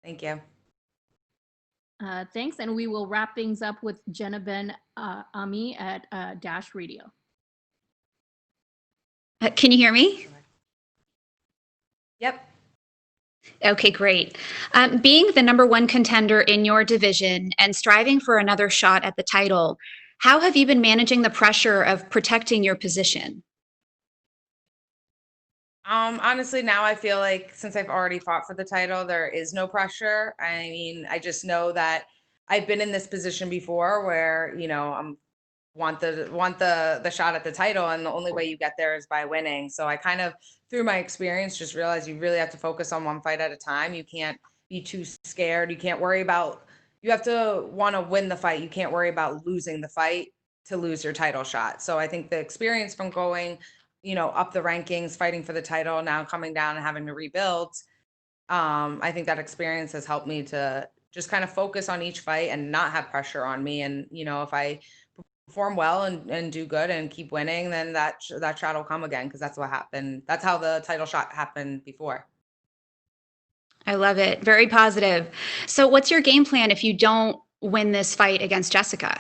Thank you. Thanks, and we will wrap things up with Jenna Ben Ami at Dash Radio. Can you hear me? Yep. Okay, great. Being the number one contender in your division and striving for another shot at the title, how have you been managing the pressure of protecting your position? Honestly, now I feel like since I've already fought for the title, there is no pressure. I mean, I just know that I've been in this position before where, I'm want the shot at the title, and the only way you get there is by winning. So I kind of through my experience just realized you really have to focus on one fight at a time. You can't be too scared. You can't worry about you have to want to win the fight. You can't worry about losing the fight to lose your title shot. So I think the experience from going, up the rankings, fighting for the title, now coming down and having to rebuild, I think that experience has helped me to just kind of focus on each fight and not have pressure on me. And, if I perform well and do good and keep winning, then that shot will come again because that's what happened. That's how the title shot happened before. I love it. Very positive. So what's your game plan if you don't win this fight against Jessica?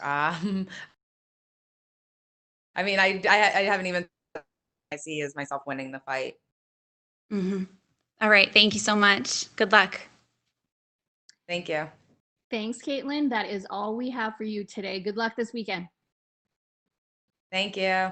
I mean, I haven't even I see as myself winning the fight. Mm-hmm. All right. Thank you so much. Good luck. Thank you. Thanks, Kaitlyn. That is all we have for you today. Good luck this weekend. Thank you.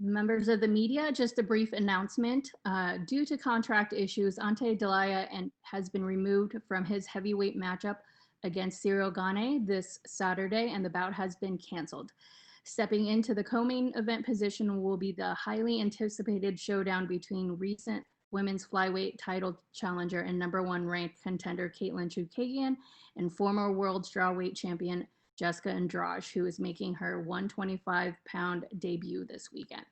Members of the media, just a brief announcement. Due to contract issues, Ante Delija has been removed from his heavyweight matchup against Cyril Gane this Saturday, and the bout has been canceled. Stepping into the co-main event position will be the highly anticipated showdown between recent women's flyweight title challenger and number 1 ranked contender Katlyn Chookagian and former world strawweight champion Jessica Andrade, who is making her 125-pound debut this weekend.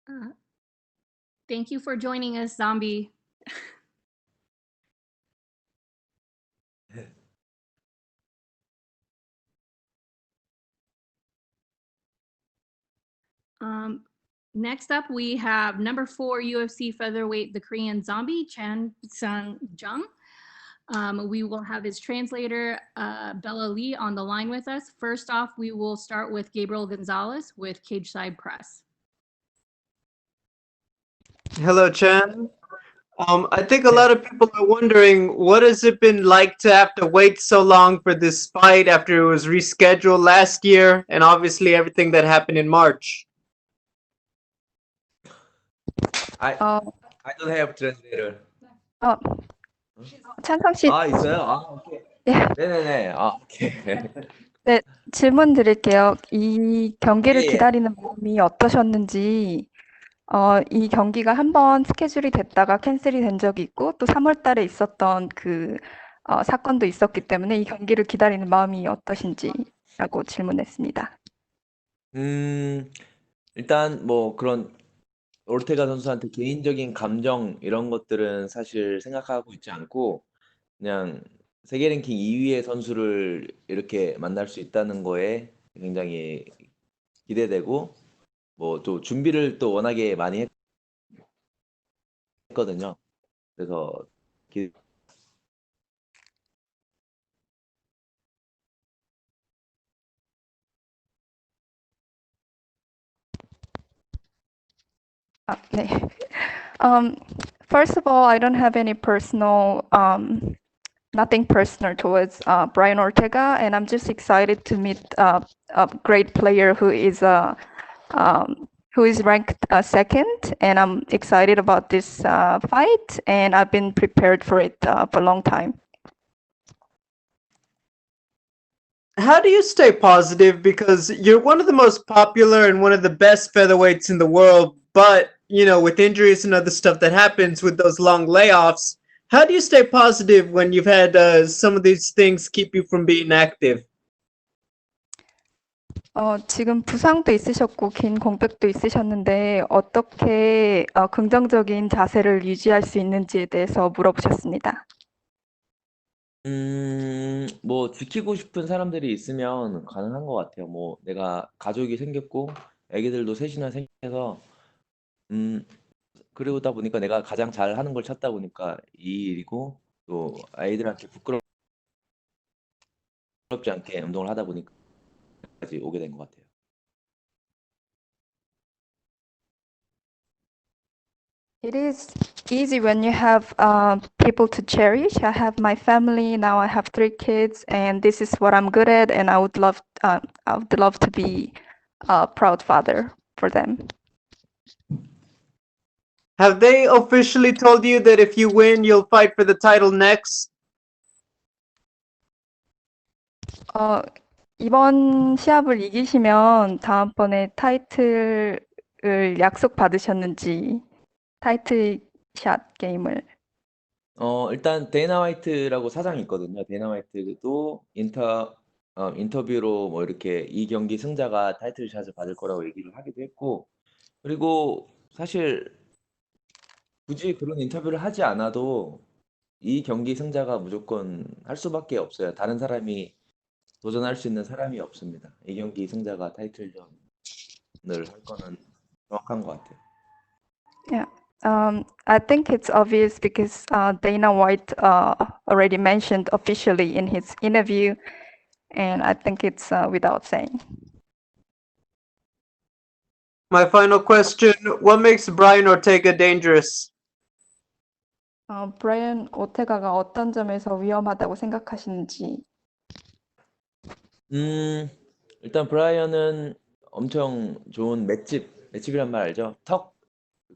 Uh, thank you for joining us, Zombie. Next up, we have number 4 UFC featherweight, the Korean Zombie, Chan Sang Jung. We will have his translator, Bella Lee, on the line with us. First off, we will start with Gabriel Gonzalez with Cageside Press. Hello, Chan. I think a lot of people are wondering, what has it been like to have to wait so long for this fight after it was rescheduled last year, and obviously everything that happened in March? I don't have translator. 찬성 씨, 있어요? 오케이. 예, 네네네. 오케이. 네, 질문 드릴게요. 이 경기를 예, 예. 기다리는 마음이 어떠셨는지, 이 경기가 한 번 스케줄이 됐다가 캔슬이 된 적이 있고, 또 3월 달에 있었던 그 사건도 있었기 때문에 이 경기를 기다리는 마음이 어떠신지라고 질문했습니다. 일단 뭐 그런 올테가 선수한테 개인적인 감정 이런 것들은 사실 생각하고 있지 않고 그냥 세계 랭킹 2위의 선수를 이렇게 만날 수 있다는 거에 굉장히 기대되고 뭐 또 준비를 또 워낙에 많이 했거든요. 그래서 네. First of all, I don't have any personal, nothing personal towards Brian Ortega, and I'm just excited to meet a great player who is ranked second, and I'm excited about this fight, and I've been prepared for it for a long time. How do you stay positive? Because you're one of the most popular and one of the best featherweights in the world, but, you know, with injuries and other stuff that happens with those long layoffs, how do you stay positive when you've had some of these things keep you from being active? 지금 부상도 있으셨고 긴 공백도 있으셨는데 어떻게 긍정적인 자세를 유지할 수 있는지에 대해서 물어보셨습니다. 뭐 지키고 싶은 사람들이 있으면 가능한 것 같아요. 뭐 내가 가족이 생겼고 애기들도 셋이나 생겨서 그러다 보니까 내가 가장 잘하는 걸 찾다 보니까 이 일이고 또 아이들한테 부끄럽지 않게 운동을 하다 보니까까지 오게 된 것 같아요. It is easy when you have people to cherish. I have my family now. I have 3 kids, and this is what I'm good at. And I would love to be a proud father for them. Have they officially told you that if you win, you'll fight for the title next? 이번 시합을 이기시면 다음번에 타이틀을 약속 받으셨는지 타이틀샷 게임을. 일단 데이나 화이트라고 사장이 있거든요. 데이나 화이트도 인터뷰로 뭐 이렇게 이 경기 승자가 타이틀샷을 받을 거라고 얘기를 하기도 했고, 그리고 사실 굳이 그런 인터뷰를 하지 않아도 이 경기 승자가 무조건 할 수밖에 없어요. 다른 사람이 도전할 수 있는 사람이 없습니다. 이 경기 승자가 타이틀전을 할 거는 정확한 것 같아요. Yeah. I think it's obvious because Dana White already mentioned officially in his interview, and I think it's without saying. My final question, what makes Brian Ortega dangerous? 브라이언 오테가가 어떤 점에서 위험하다고 생각하시는지. 일단 브라이언은 엄청 좋은 맷집이란 말 알죠?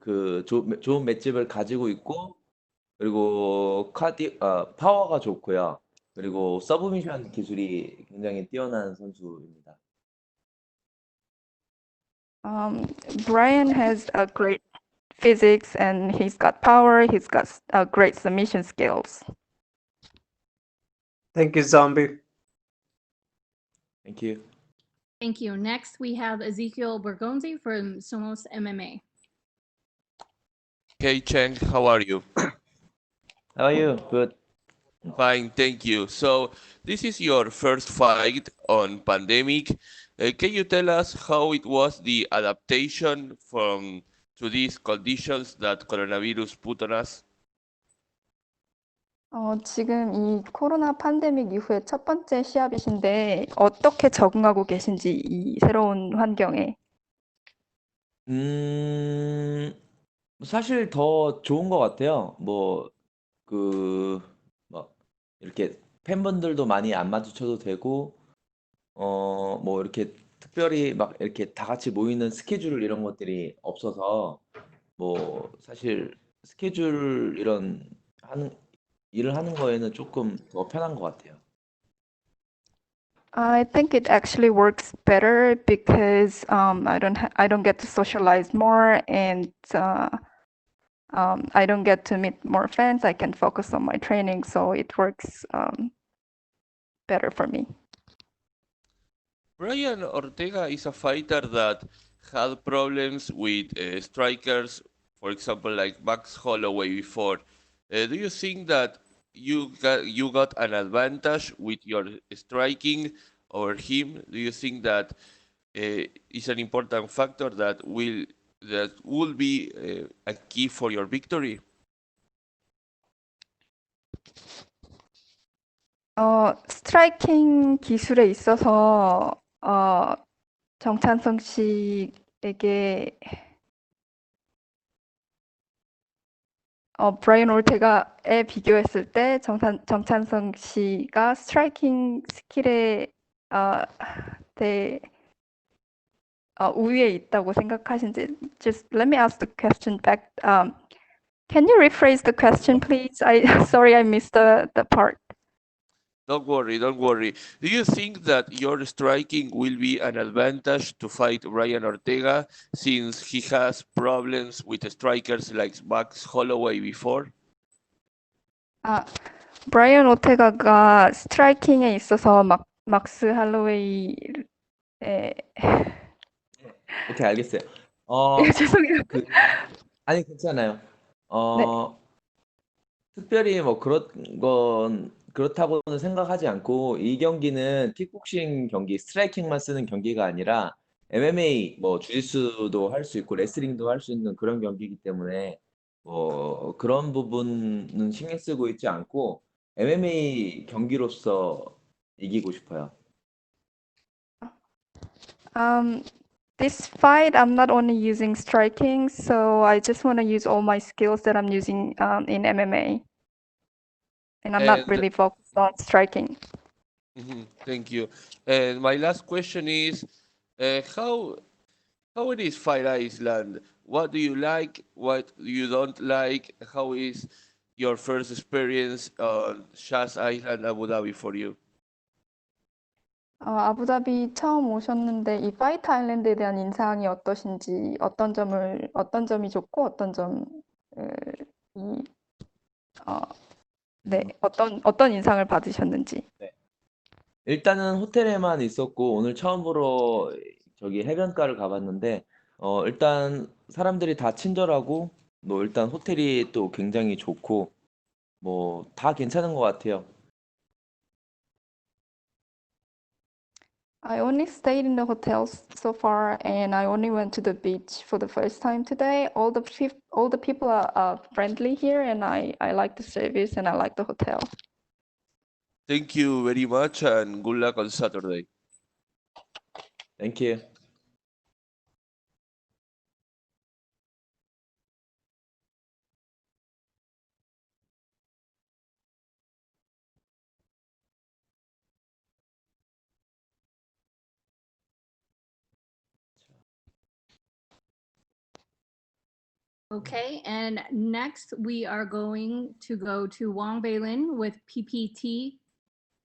좋은 맷집을 가지고 있고, 그리고 파워가 좋고요. 그리고 서브미션 기술이 굉장히 뛰어난 선수입니다. Brian has a great physics and he's got power. He's got great submission skills. Thank you, Zombie. Thank you. Thank you. Next, we have Ezekiel Burgonzi from Somos MMA. Hey Cheng, how are you? How are you? Good. Fine, thank you. So this is your first fight on pandemic. Can you tell us how it was the adaptation from to these conditions that coronavirus put on us? 지금 이 코로나 팬데믹 이후에 첫 번째 시합이신데 어떻게 적응하고 계신지 이 새로운 환경에. 사실 더 좋은 것 같아요. 막, 이렇게 팬분들도 많이 안 마주쳐도 되고, 이렇게 특별히 막 이렇게 다 같이 모이는 스케줄 이런 것들이 없어서, 사실 스케줄 일을 하는 거에는 조금 더 편한 것 같아요. I think it actually works better because I don't get to socialize more and I don't get to meet more friends. I can focus on my training, so it works better for me. Brian Ortega is a fighter that had problems with strikers, for example, like Max Holloway before. Do you think that you got an advantage with your striking over him? Do you think that is an important factor that will be a key for your victory? 스트라이킹 기술에 있어서 정찬성 씨에게 브라이언 올테가에 비교했을 때 정찬성 씨가 스트라이킹 스킬에 대해 우위에 있다고 생각하신지. Just let me ask the question back. Can you rephrase the question, please? Sorry, I missed the part. Don't worry, don't worry. Do you think that your striking will be an advantage to fight Brian Ortega since he has problems with strikers like Max Holloway before? 브라이언 오테가가 스트라이킹에 있어서 막스 할로웨이에 오케이, 알겠어요. 죄송해요. 아니, 괜찮아요. 네. 특별히 그렇다고는 생각하지 않고, 이 경기는 킥복싱 경기, 스트라이킹만 쓰는 경기가 아니라 MMA, 주짓수도 할 수 있고 레슬링도 할 수 있는 그런 경기이기 때문에 그런 부분은 신경 쓰고 있지 않고 MMA 경기로서 이기고 싶어요. This fight, I'm not only using striking, so I just want to use all my skills that I'm using in MMA. And I'm not really focused on striking. Thank you. And my last question is, how it is Fight Island? What do you like? What you don't like? How is your first experience on Shas Island, Abu Dhabi for you? 아부다비 처음 오셨는데 이 파이트 아일랜드에 대한 인상이 어떠신지, 어떤 점이 좋고 어떤 어떤 인상을 받으셨는지. 네. 일단은 호텔에만 있었고 오늘 처음으로 저기 해변가를 가봤는데 일단 사람들이 다 친절하고 일단 호텔이 또 굉장히 좋고 다 괜찮은 것 같아요. I only stayed in the hotels so far, and I only went to the beach for the first time today. All the people are friendly here, and I like the service and I like the hotel. Thank you very much, and good luck on Saturday. Thank you. Okay, and next we are going to go to Wong Bailin with PPT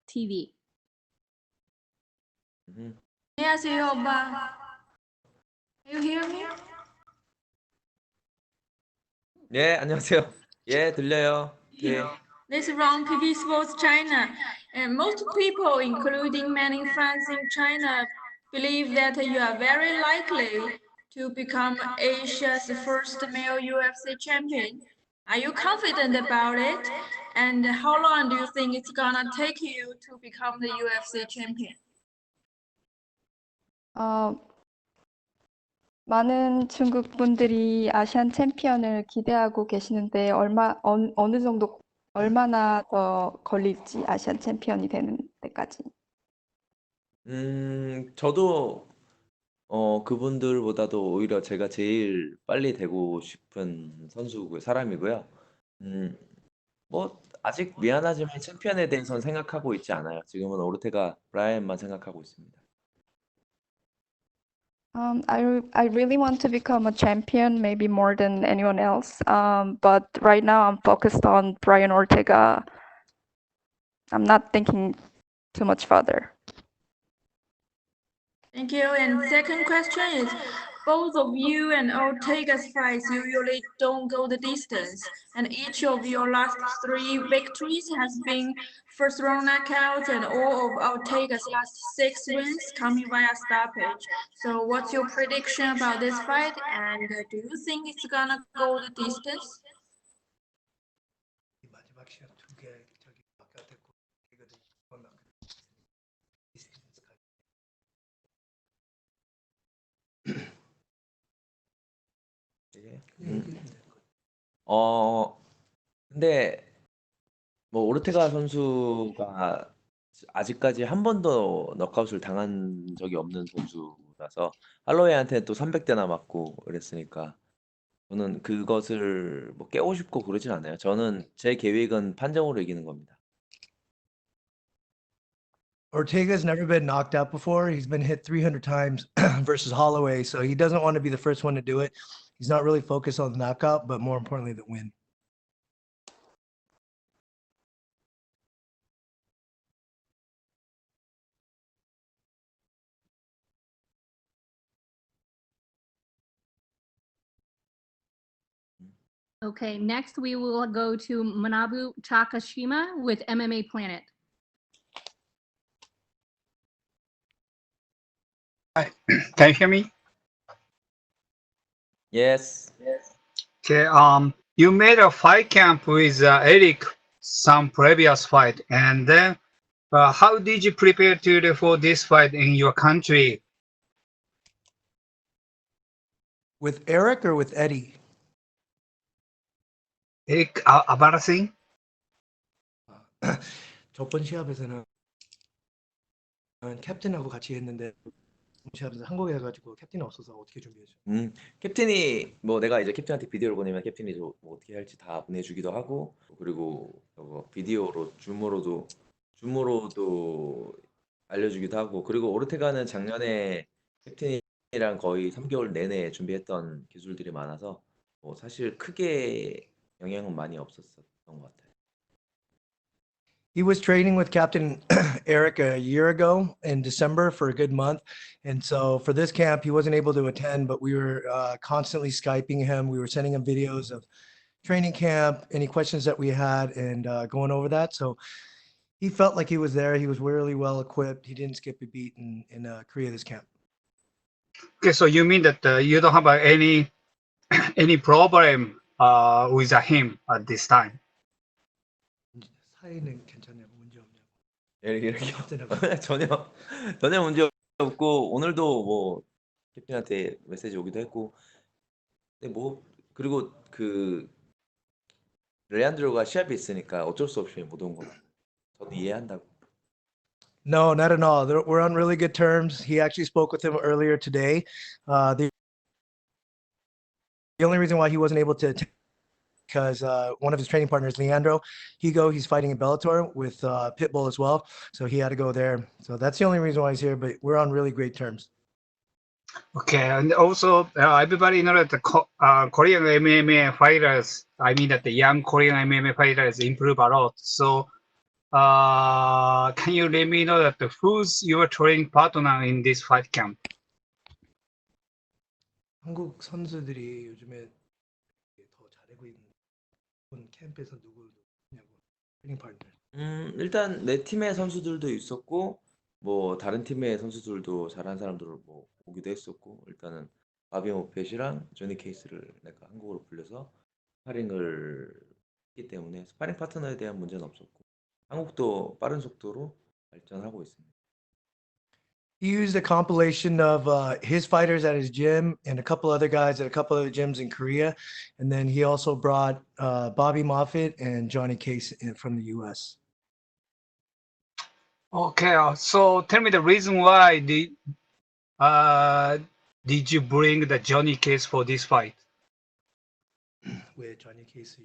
TV. 안녕하세요, 오빠. You hear me? 네, 안녕하세요. 예, 들려요. 예. This is from PP Sports China. And most people, including many fans in China, believe that you are very likely to become Asia's first male UFC champion. Are you confident about it? And how long do you think it's gonna take you to become the UFC champion? 많은 중국 분들이 아시안 챔피언을 기대하고 계시는데 어느 정도 얼마나 더 걸릴지 아시안 챔피언이 되는 데까지. 저도 그분들보다도 오히려 제가 제일 빨리 되고 싶은 사람이고요. 뭐 아직 미안하지만 챔피언에 대해서는 생각하고 있지 않아요. 지금은 오르테가 브라이언만 생각하고 있습니다. I really want to become a champion, maybe more than anyone else. But right now I'm focused on Brian Ortega. I'm not thinking too much further. Thank you. And second question is, both of you and Ortega's fights usually don't go the distance, and each of your last 3 victories has been first round knockouts, and all of Ortega's last 6 wins coming via stoppage. So what's your prediction about this fight, and do you think it's gonna go the distance? 근데 뭐 오르테가 선수가 아직까지 한 번도 넉아웃을 당한 적이 없는 선수라서 할로웨이한테는 또 300대 남았고 그랬으니까 저는 그것을 뭐 깨고 싶고 그러진 않아요. 저는 제 계획은 판정으로 이기는 겁니다. Ortega's never been knocked out before. He's been hit 300 times versus Holloway, so he doesn't want to be the first one to do it. He's not really focused on the knockout, but more importantly, the win. Okay, next we will go to Manabu Takashima with MMA Planet. Hi, can you hear me? Yes. Okay. You made a fight camp with Eric some previous fight, and then how did you prepare for this fight in your country? With Eric or with Eddie? Eric Abarasi? 저번 시합에서는 캡틴하고 같이 했는데 시합에서 한국에 가지고 캡틴이 없어서 어떻게 준비했죠? 캡틴이 뭐 내가 이제 캡틴한테 비디오를 보내면 캡틴이 뭐 어떻게 할지 다 보내주기도 하고 그리고 비디오로 줌으로도 알려주기도 하고 그리고 오르테가는 작년에 캡틴이랑 거의 3개월 내내 준비했던 기술들이 많아서 뭐 사실 크게 영향은 많이 없었던 것 같아요. He was training with Captain Eric a year ago in December for a good month. And so for this camp, he wasn't able to attend, but we were constantly Skyping him. We were sending him videos of training camp, any questions that we had, and going over that. So he felt like he was there. He was really well equipped. He didn't skip a beat in Korea this camp. Okay, so you mean that you don't have any problem with him at this time? 사이는 괜찮냐고 문제 없냐고. 이렇게 전혀 문제 없고 오늘도 뭐 캡틴한테 메시지 오기도 했고 근데 뭐 그리고 그 레안드로가 시합이 있으니까 어쩔 수 없이 못 온 거 저도 이해한다고. No, not at all. We're on really good terms. He actually spoke with him earlier today. The only reason why he wasn't able to attend because one of his training partners, Leandro, he's fighting in Bellator with Pitbull as well. So he had to go there. So that's the only reason why he's here, but we're on really great terms. Okay, and also everybody knows that the Korean MMA fighters, I mean that the young Korean MMA fighters improve a lot. So can you let me know that who's your training partner in this fight camp? 한국 선수들이 요즘에 더 잘하고 있는 캠프에서 누구냐고 트레이닝 파트너. 일단 내 팀의 선수들도 있었고 뭐 다른 팀의 선수들도 잘하는 사람들을 뭐 오기도 했었고 일단은 바비 모펫이랑 조니 케이스를 내가 한국으로 불려서 스파링을 했기 때문에 스파링 파트너에 대한 문제는 없었고 한국도 빠른 속도로 발전하고 있습니다. He used a compilation of his fighters at his gym and a couple other guys at a couple other gyms in Korea. And then he also brought Bobby Moffitt and Johnny Case from the US. Okay, so tell me the reason why did you bring the Johnny Case for this fight? With Johnny Case.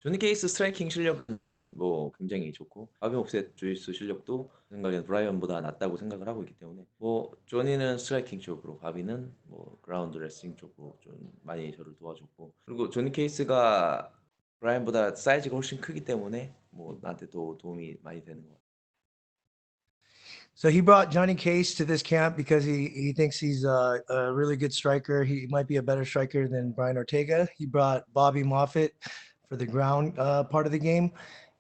조니 케이스 스트라이킹 실력은 뭐 굉장히 좋고 바비 옵셋 주짓수 실력도 제 생각에는 브라이언보다 낫다고 생각을 하고 있기 때문에 뭐 조니는 스트라이킹 쪽으로 바비는 뭐 그라운드 레슬링 쪽으로 좀 많이 저를 도와줬고 그리고 조니 케이스가 브라이언보다 사이즈가 훨씬 크기 때문에 뭐 나한테도 도움이 많이 되는 것 같아요. So he brought Johnny Case to this camp because he thinks he's a really good striker. He might be a better striker than Brian Ortega. He brought Bobby Moffitt for the ground part of the game.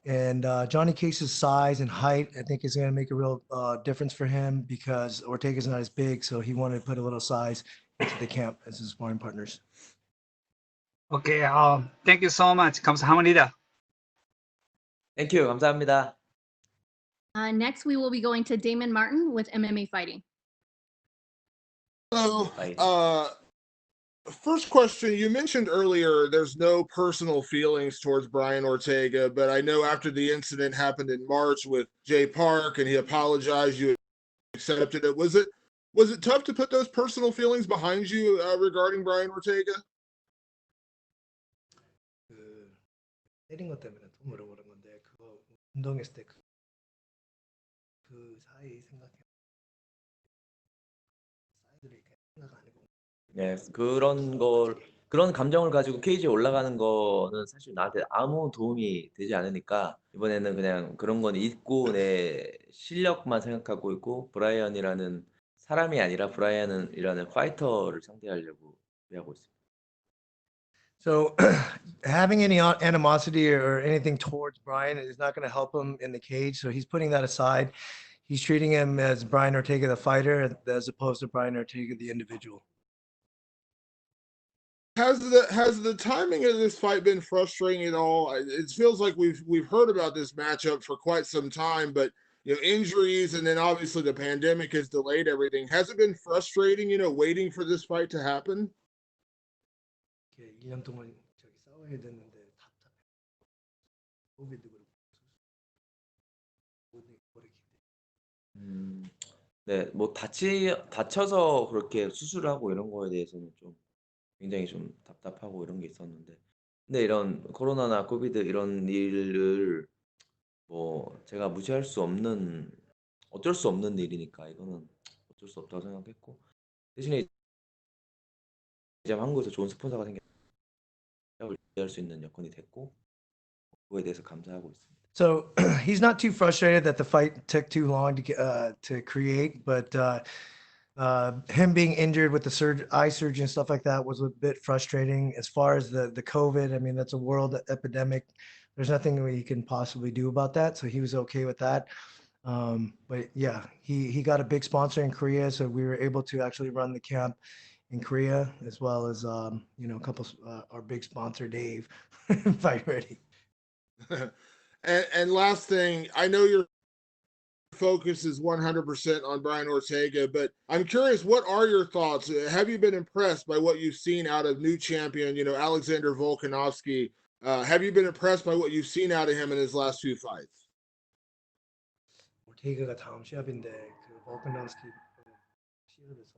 And Johnny Case's size and height, I think, is going to make a real difference for him because Ortega's not as big. So he wanted to put a little size into the camp as his sparring partners. Okay, thank you so much. 감사합니다. Thank you. 감사합니다. Next, we will be going to Damon Martin with MMA Fighting. So, first question, you mentioned earlier there's no personal feelings towards Brian Ortega, but I know after the incident happened in March with Jay Park and he apologized, you accepted it. Was it tough to put those personal feelings behind you regarding Brian Ortega? 때린 것 때문에 또 물어보는 건데 그거 운동했을 때 그 사이 생각해. 사이들이 생각 안 해보고. 네, 그런 감정을 가지고 케이지에 올라가는 거는 사실 나한테 아무 도움이 되지 않으니까 이번에는 그냥 그런 건 잊고 내 실력만 생각하고 있고 브라이언이라는 사람이 아니라 브라이언이라는 파이터를 상대하려고 준비하고 있습니다. So having any animosity or anything towards Brian is not going to help him in the cage. So he's putting that aside. He's treating him as Brian Ortega, the fighter, as opposed to Brian Ortega, the individual. Has the timing of this fight been frustrating at all? It feels like we've heard about this matchup for quite some time, but injuries and then obviously the pandemic has delayed everything. Has it been frustrating, waiting for this fight to happen? 2년 동안 싸워야 됐는데 답답해. 코비드 그렇고 네, 뭐 다쳐서 그렇게 수술하고 이런 거에 대해서는 좀 굉장히 좀 답답하고 이런 게 있었는데 근데 이런 코로나나 코비드 이런 일을 뭐 제가 무시할 수 없는 어쩔 수 없는 일이니까 이거는 어쩔 수 없다고 생각했고 대신에 이제 한국에서 좋은 스폰서가 생겨 할 수 있는 여건이 됐고 그거에 대해서 감사하고 있습니다. So he's not too frustrated that the fight took too long to create, but him being injured with the eye surgery and stuff like that was a bit frustrating. As far as the COVID, I mean, that's a world epidemic. There's nothing we can possibly do about that. So he was okay with that. But yeah, he got a big sponsor in Korea, so we were able to actually run the camp in Korea, as well as a couple our big sponsor Dave, Fight Ready. And last thing, I know your focus is 100% on Brian Ortega, but I'm curious, what are your thoughts? Have you been impressed by what you've seen out of new champion, Alexander Volkanovski? Have you been impressed by what you've seen out of him in his last few fights? Ortega가 다음 시합인데 그 볼카novski 시합에서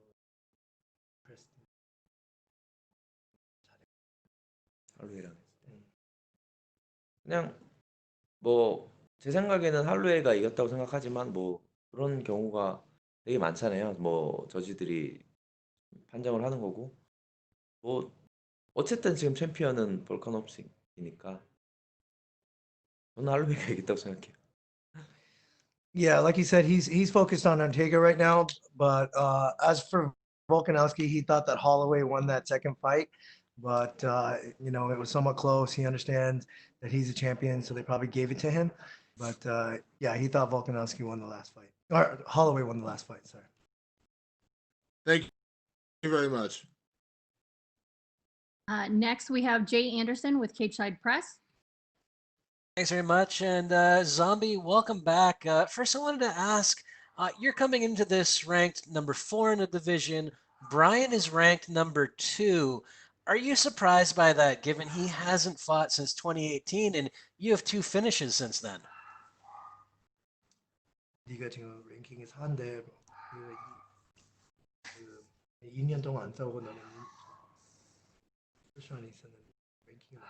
할로웨이랑 그냥 뭐 제 생각에는 할로웨이가 이겼다고 생각하지만 뭐 그런 경우가 되게 많잖아요. 뭐 저지들이 판정을 하는 거고 뭐 어쨌든 지금 챔피언은 볼카novski니까 저는 할로웨이가 이겼다고 생각해요. Yeah, like he said, he's focused on Ortega right now. But as for Volkanovski, he thought that Holloway won that second fight. But it was somewhat close. He understands that he's a champion, so they probably gave it to him. But yeah, he thought Volkanovski won the last fight. Or Holloway won the last fight. Sorry. Thank you very much. Next, we have Jay Anderson with Cageside Press. Thanks very much. And Zombie, welcome back. First, I wanted to ask, you're coming into this ranked number 4 in the division. Brian is ranked number 2. Are you surprised by that, given he hasn't fought since 2018 and you have 2 finishes since then? 네가 지금 랭킹이 4인데 2년 동안 안 싸우고 너는 포지션에 있었는데 랭킹이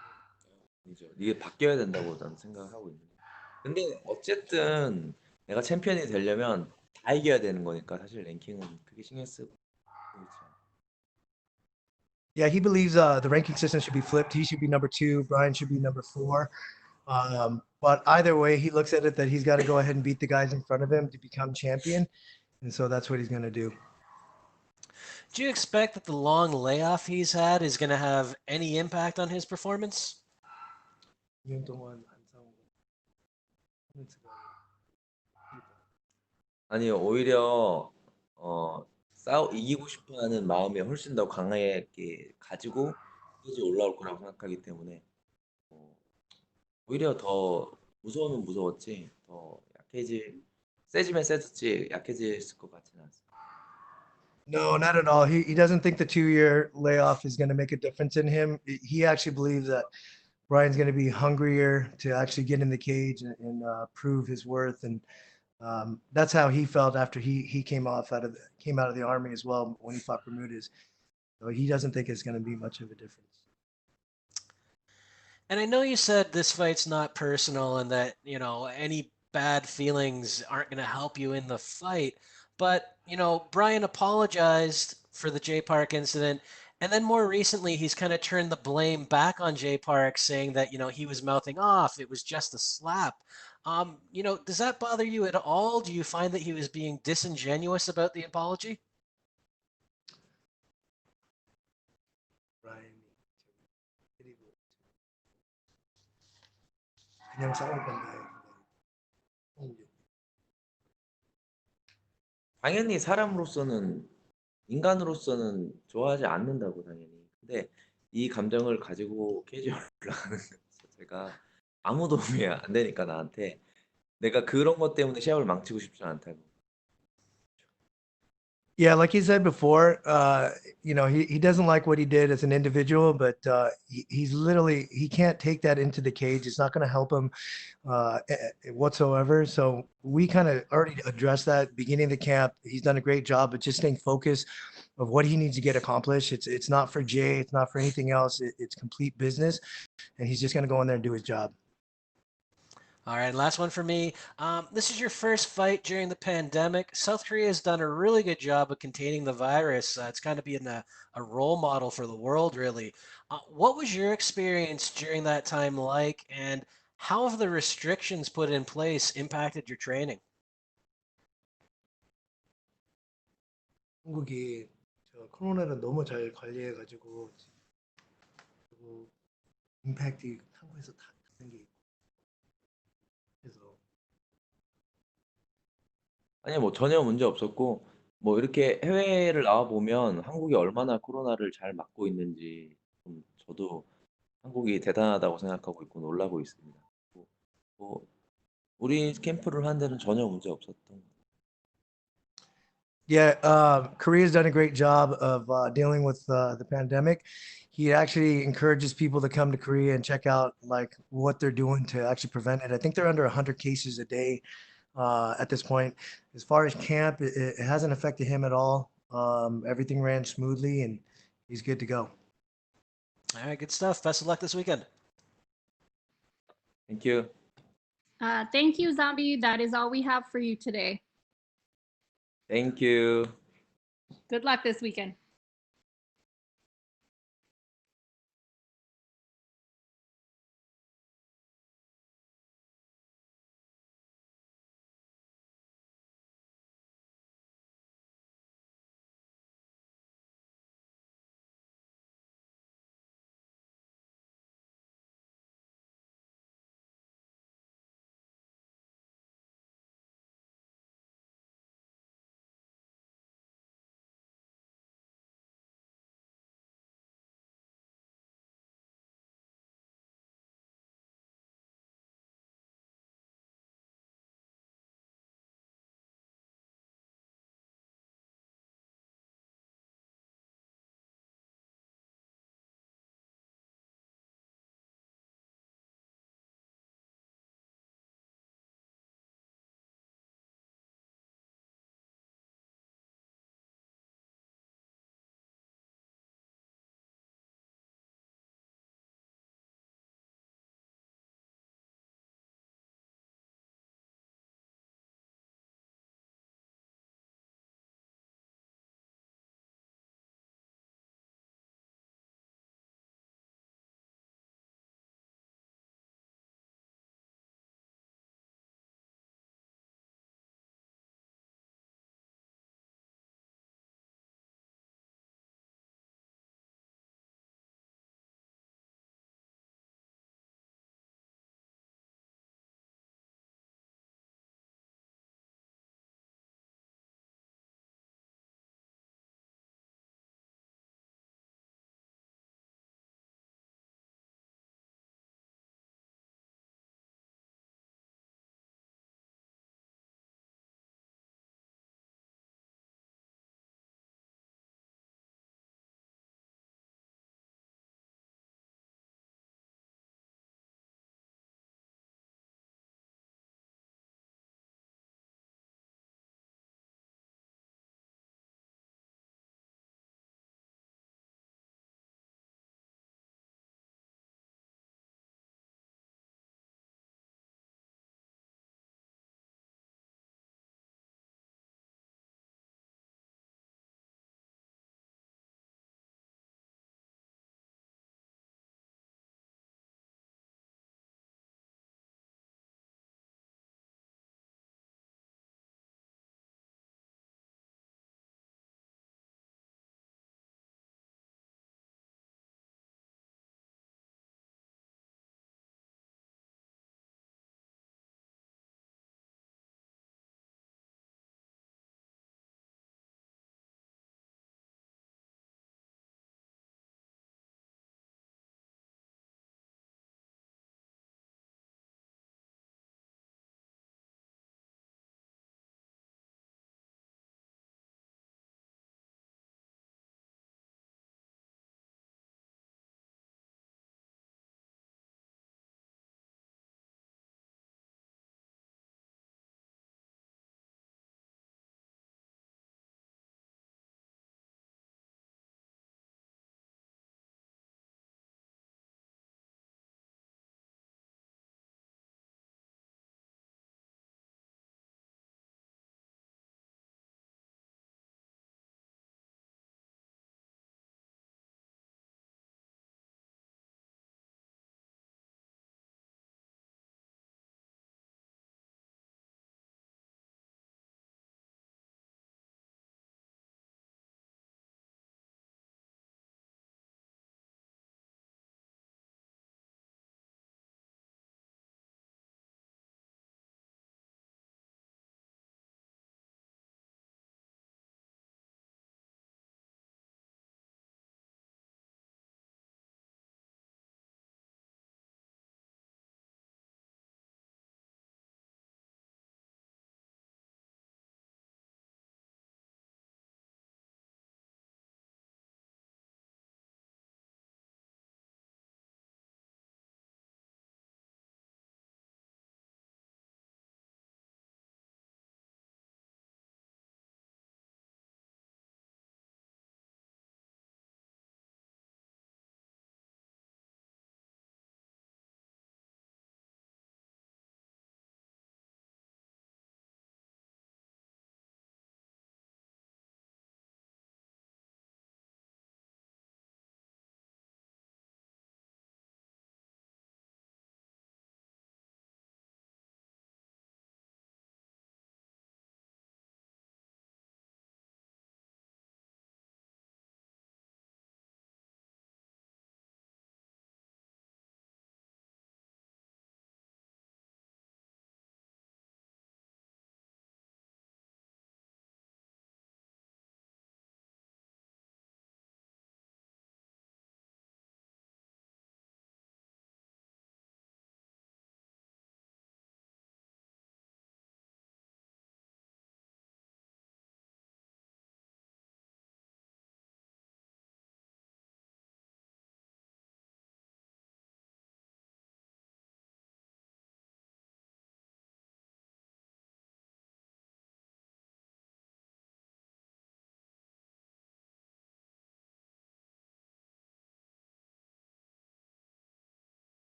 이제 이게 바뀌어야 된다고 저는 생각을 하고 있는데. 근데 어쨌든 내가 챔피언이 되려면 다 이겨야 되는 거니까 사실 랭킹은 크게 신경 쓰고 있지. Yeah, he believes the ranking system should be flipped. He should be number 2. Brian should be number 4. But either way, he looks at it that he's got to go ahead and beat the guys in front of him to become champion. And so that's what he's going to do. Do you expect that the long layoff he's had is going to have any impact on his performance? 2년 동안 안 싸우고 아니요, 오히려 이기고 싶어하는 마음이 훨씬 더 강하게 가지고 끝까지 올라올 거라고 생각하기 때문에 오히려 더 무서우면 무서웠지 더 세지면 세졌지 약해졌을 것 같지는 않습니다. No, not at all. He doesn't think the 2-year layoff is going to make a difference in him. He actually believes that Brian's going to be hungrier to actually get in the cage and prove his worth. And that's how he felt after he came out of the army as well when he fought Bermudez. So he doesn't think it's going to be much of a difference. And I know you said this fight's not personal and that, any bad feelings aren't going to help you in the fight. But, Brian apologized for the Jay Park incident. And then more recently, he's kind of turned the blame back on Jay Park, saying that, he was mouthing off. It was just a slap. Does that bother you at all? Do you find that he was being disingenuous about the apology? 그냥 싸울 건데. 당연히 인간으로서는 좋아하지 않는다고 당연히. 근데 이 감정을 가지고 케이지에 올라가는 거 제가 아무 도움이 안 되니까 나한테 내가 그런 것 때문에 시합을 망치고 싶지 않다고. Yeah, like he said before, he doesn't like what he did as an individual, but he can't take that into the cage. It's not going to help him whatsoever. So we kind of already addressed that beginning of the camp. He's done a great job, but just staying focused of what he needs to get accomplished. It's not for Jay. It's not for anything else. It's complete business, and he's just going to go in there and do his job. All right, last one for me. This is your first fight during the pandemic. South Korea has done a really good job of containing the virus. It's kind of being a role model for the world, really. What was your experience during that time like, and how have the restrictions put in place impacted your training? 한국이 코로나를 너무 잘 관리해가지고 그리고 임팩트 한국에서 다 다른 게 있고 그래서 아니 뭐 전혀 문제 없었고 뭐 이렇게 해외를 나와 보면 한국이 얼마나 코로나를 잘 막고 있는지 좀 저도 한국이 대단하다고 생각하고 있고 놀라고 있습니다. 뭐 우리 캠프를 한 데는 전혀 문제 없었던 것 같아요. Yeah, Korea's done a great job of dealing with the pandemic. He actually encourages people to come to Korea and check out like what they're doing to actually prevent it. I think they're under 100 cases a day at this point. As far as camp, it hasn't affected him at all. Everything ran smoothly and he's good to go. All right, good stuff. Best of luck this weekend. Thank you. Thank you, Zombie. That is all we have for you today. Thank you. Good luck this weekend.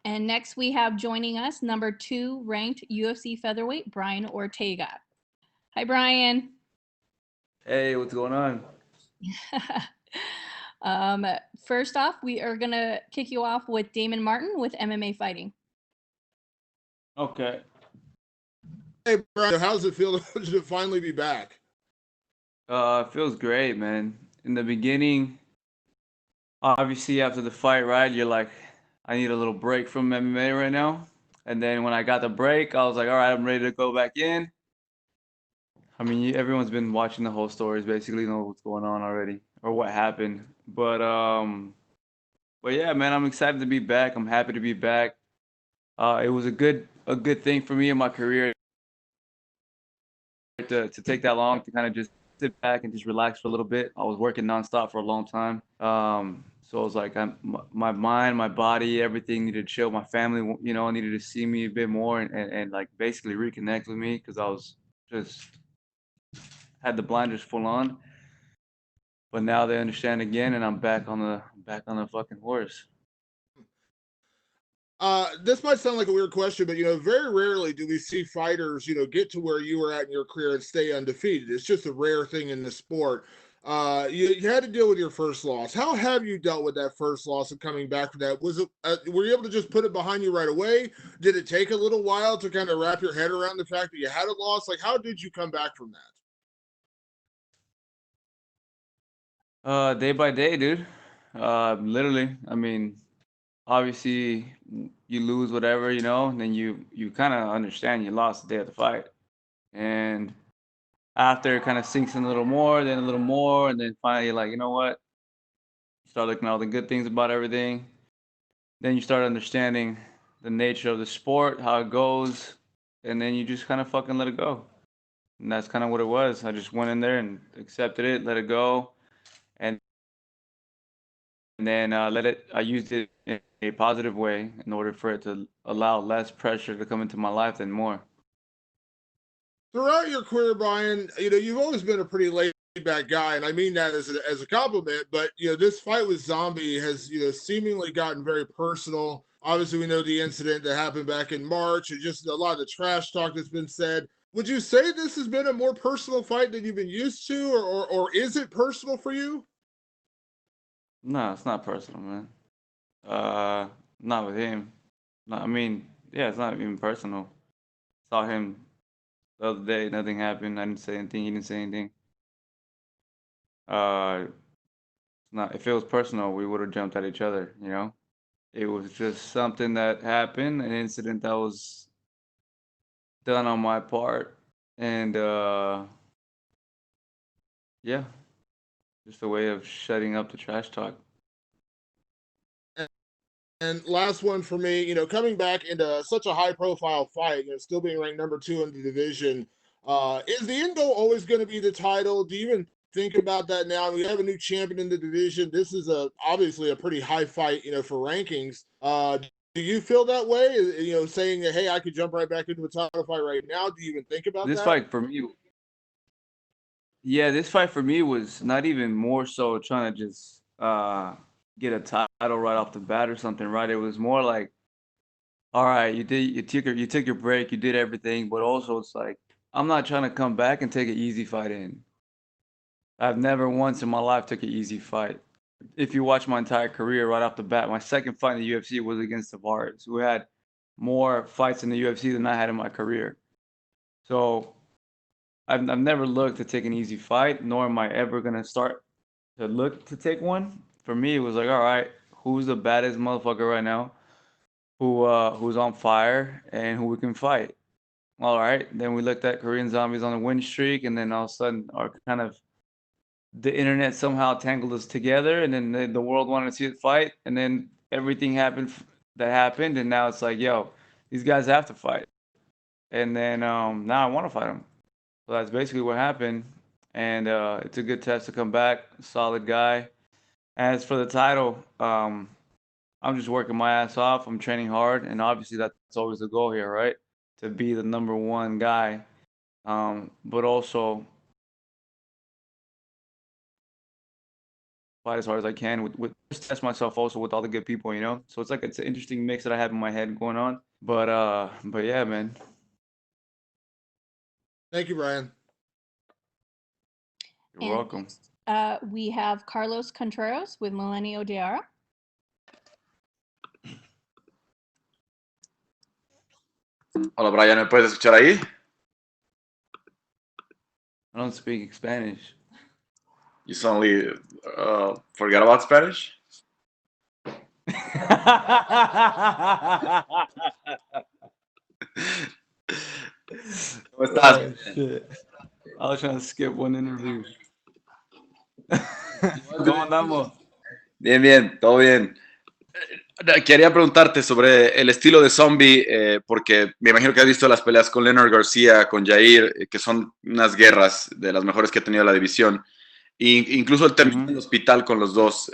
And next we have joining us number 2 ranked UFC featherweight, Brian Ortega. Hi, Brian. Hey, what's going on? First off, we are going to kick you off with Damon Martin with MMA Fighting. Okay. Hey, Brian, how does it feel to finally be back? It feels great, man. In the beginning, obviously after the fight, right, you're like, I need a little break from MMA right now. And then when I got the break, I was like, all right, I'm ready to go back in. I mean, everyone's been watching the whole stories, basically know what's going on already or what happened. But yeah, man, I'm excited to be back. I'm happy to be back. It was a good thing for me in my career to take that long to kind of just sit back and just relax for a little bit. I was working nonstop for a long time. So I was like, my mind, my body, everything needed to chill. My family, you know, needed to see me a bit more and like basically reconnect with me because I was just had the blinders full on. But now they understand again, and I'm back on the fucking horse. This might sound like a weird question, but very rarely do we see fighters, get to where you were at in your career and stay undefeated. It's just a rare thing in the sport. You had to deal with your first loss. How have you dealt with that first loss and coming back from that? Was it were you able to just put it behind you right away? Did it take a little while to kind of wrap your head around the fact that you had a loss? Like, how did you come back from that? Day by day, dude. Literally. I mean, obviously you lose whatever, you know, and then you kind of understand you lost the day of the fight. And after it kind of sinks in a little more, then a little more, and then finally you're like, you know what? You start looking at all the good things about everything. Then you start understanding the nature of the sport, how it goes, and then you just kind of fucking let it go. And that's kind of what it was. I just went in there and accepted it, let it go, and then I used it in a positive way in order for it to allow less pressure to come into my life than more. Throughout your career, Brian, you've always been a pretty laid back guy, and I mean that as a compliment. But this fight with Zombie has seemingly gotten very personal. Obviously, we know the incident that happened back in March, and just a lot of the trash talk that's been said. Would you say this has been a more personal fight than you've been used to, or is it personal for you? No, it's not personal, man. Not with him. No, I mean, yeah, it's not even personal. Saw him the other day, nothing happened. I didn't say anything. He didn't say anything. Not if it was personal, we would have jumped at each other. You know, it was just something that happened, an incident that was done on my part, and yeah, just a way of shutting up the trash talk. And last one for me, coming back into such a high profile fight, still being ranked number 2 in the division, is the end goal always going to be the title? Do you even think about that now? We have a new champion in the division. This is obviously a pretty high fight, for rankings. Do you feel that way? Saying that, hey, I could jump right back into a title fight right now. Do you even think about This that? fight for me, yeah, this fight for me was not even more so trying to just get a title right off the bat or something, right? It was more like, all right, you took your break, you did everything, but also it's like I'm not trying to come back and take an easy fight in. I've never once in my life took an easy fight. If you watch my entire career right off the bat, my second fight in the UFC was against Tavares, who had more fights in the UFC than I had in my career. So I've never looked to take an easy fight, nor am I ever gonna start to look to take one. For me, it was like, all right, who's the baddest motherfucker right now? Who's on fire and who we can fight? All right, then we looked at Korean Zombies on a win streak, and then all of a sudden, our kind of the internet somehow tangled us together, and then the world wanted to see it fight, and then everything that happened, and now it's like, yo, these guys have to fight, and then now I want to fight them. So that's basically what happened, and it's a good test to come back. Solid guy. As for the title, I'm just working my ass off. I'm training hard, and obviously that's always the goal here, right? To be the number one guy, but also fight as hard as I can with test myself also with all the good people, you know. So it's an interesting mix that I have in my head going on. But yeah, man. Thank you, Brian. You're And welcome. next, we have Carlos Contreras with Milenio Diarra. Hola, Brian, ¿me puedes escuchar ahí? I don't speak Spanish. You suddenly forget about Spanish? ¿Cómo estás? Oh, shit. I was trying to skip one interview. ¿Cómo andamos? Bien, bien, todo bien. Quería preguntarte sobre el estilo de Zombie, porque me imagino que has visto las peleas con Leonard García, con Jair, que son unas guerras de las mejores que ha tenido la división. Incluso él terminó en el hospital con los dos.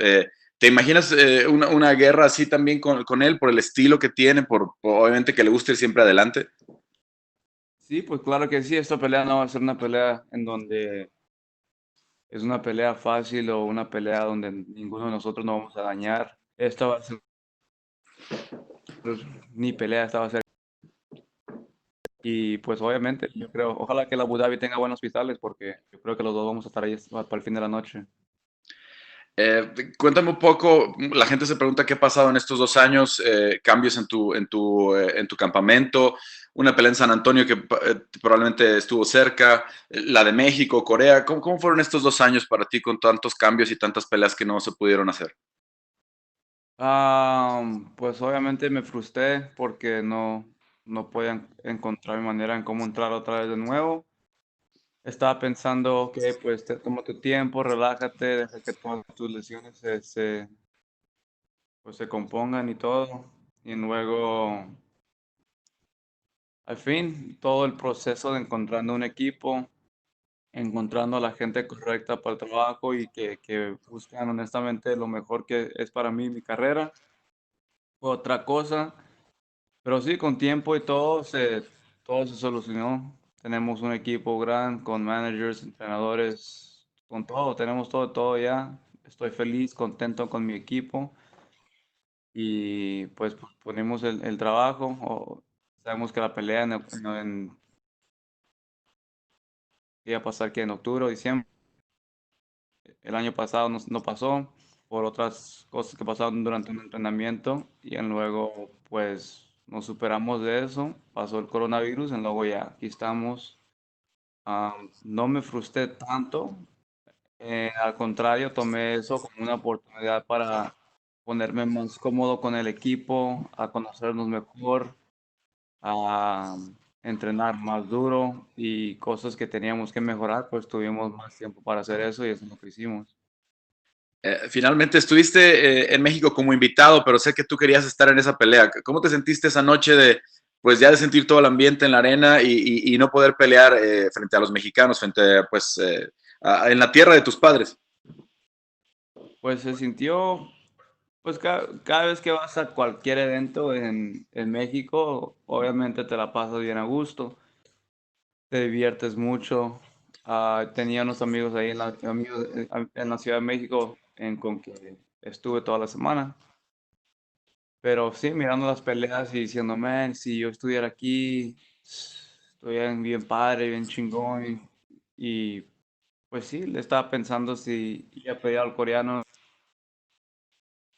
¿Te imaginas una guerra así también con él, por el estilo que tiene, por obviamente que le gusta ir siempre adelante? Sí, pues claro que sí. Esta pelea no va a ser una pelea en donde es una pelea fácil o una pelea donde ninguno de nosotros nos vamos a dañar. Esta va a ser ni pelea, esta va a ser. Y pues obviamente, yo creo, ojalá que el Abu Dhabi tenga buenos hospitales porque yo creo que los dos vamos a estar ahí para el fin de la noche. Cuéntame un poco, la gente se pregunta qué ha pasado en estos 2 años, cambios en tu campamento, una pelea en San Antonio que probablemente estuvo cerca, la de México, Corea. ¿Cómo fueron estos 2 años para ti con tantos cambios y tantas peleas que no se pudieron hacer? Pues obviamente me frustré porque no podía encontrar mi manera en cómo entrar otra vez de nuevo. Estaba pensando que pues toma tu tiempo, relájate, deja que todas tus lesiones se compongan y todo. Y luego, al fin, todo el proceso de encontrando un equipo, encontrando a la gente correcta para el trabajo y que buscan honestamente lo mejor que es para mí, mi carrera. Otra cosa, pero sí, con tiempo y todo se solucionó. Tenemos un equipo grande con managers, entrenadores, con todo, tenemos todo ya. Estoy feliz, contento con mi equipo y pues ponemos el trabajo. Sabemos que la pelea iba a pasar que en octubre o diciembre. El año pasado no pasó por otras cosas que pasaron durante un entrenamiento y luego pues nos superamos de eso, pasó el coronavirus y luego ya aquí estamos. No me frustré tanto, al contrario, tomé eso como una oportunidad para ponerme más cómodo con el equipo, a conocernos mejor, a entrenar más duro y cosas que teníamos que mejorar, pues tuvimos más tiempo para hacer eso y eso es lo que hicimos. Finalmente estuviste en México como invitado, pero sé que tú querías estar en esa pelea. ¿Cómo te sentiste esa noche pues ya de sentir todo el ambiente en la arena y no poder pelear frente a los mexicanos, en la tierra de tus padres? Pues se sintió, pues cada vez que vas a cualquier evento en México, obviamente te la pasas bien a gusto, te diviertes mucho. Tenía unos amigos ahí en la Ciudad de México con que estuve toda la semana. Pero sí, mirando las peleas y diciendo, man, si yo estuviera aquí, estuviera bien padre, bien chingón. Y pues sí, le estaba pensando si iba a pelear al coreano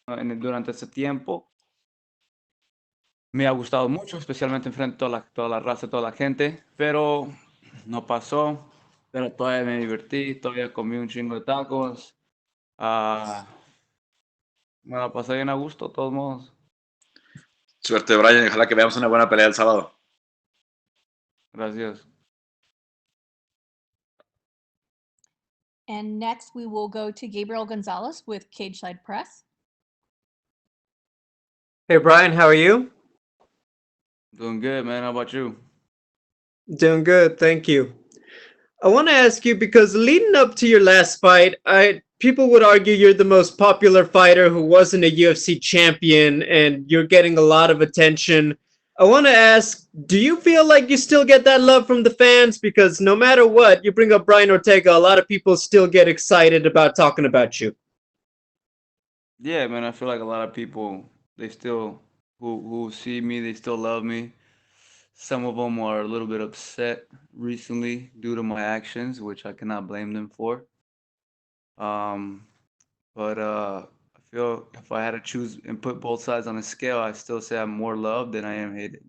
durante ese tiempo. Me ha gustado mucho, especialmente enfrente de toda la raza, toda la gente, pero no pasó. Pero todavía me divertí, todavía comí un chingo de tacos. Me la pasé bien a gusto, de todos modos. Suerte, Brian, y ojalá que veamos una buena pelea el sábado. Gracias. And next, we will go to Gabriel Gonzalez with Cageside Press. Hey, Brian, how are you? Doing good, man. How about you? Doing good, thank you. I want to ask you, because leading up to your last fight, people would argue you're the most popular fighter who wasn't a UFC champion, and you're getting a lot of attention. I want to ask, do you feel like you still get that love from the fans? Because no matter what, you bring up Brian Ortega, a lot of people still get excited about talking about you. Yeah, man, I feel like a lot of people they still who see me, they still love me. Some of them are a little bit upset recently due to my actions, which I cannot blame them for. Um, but I feel if I had to choose and put both sides on a scale, I still say I'm more loved than I am hated.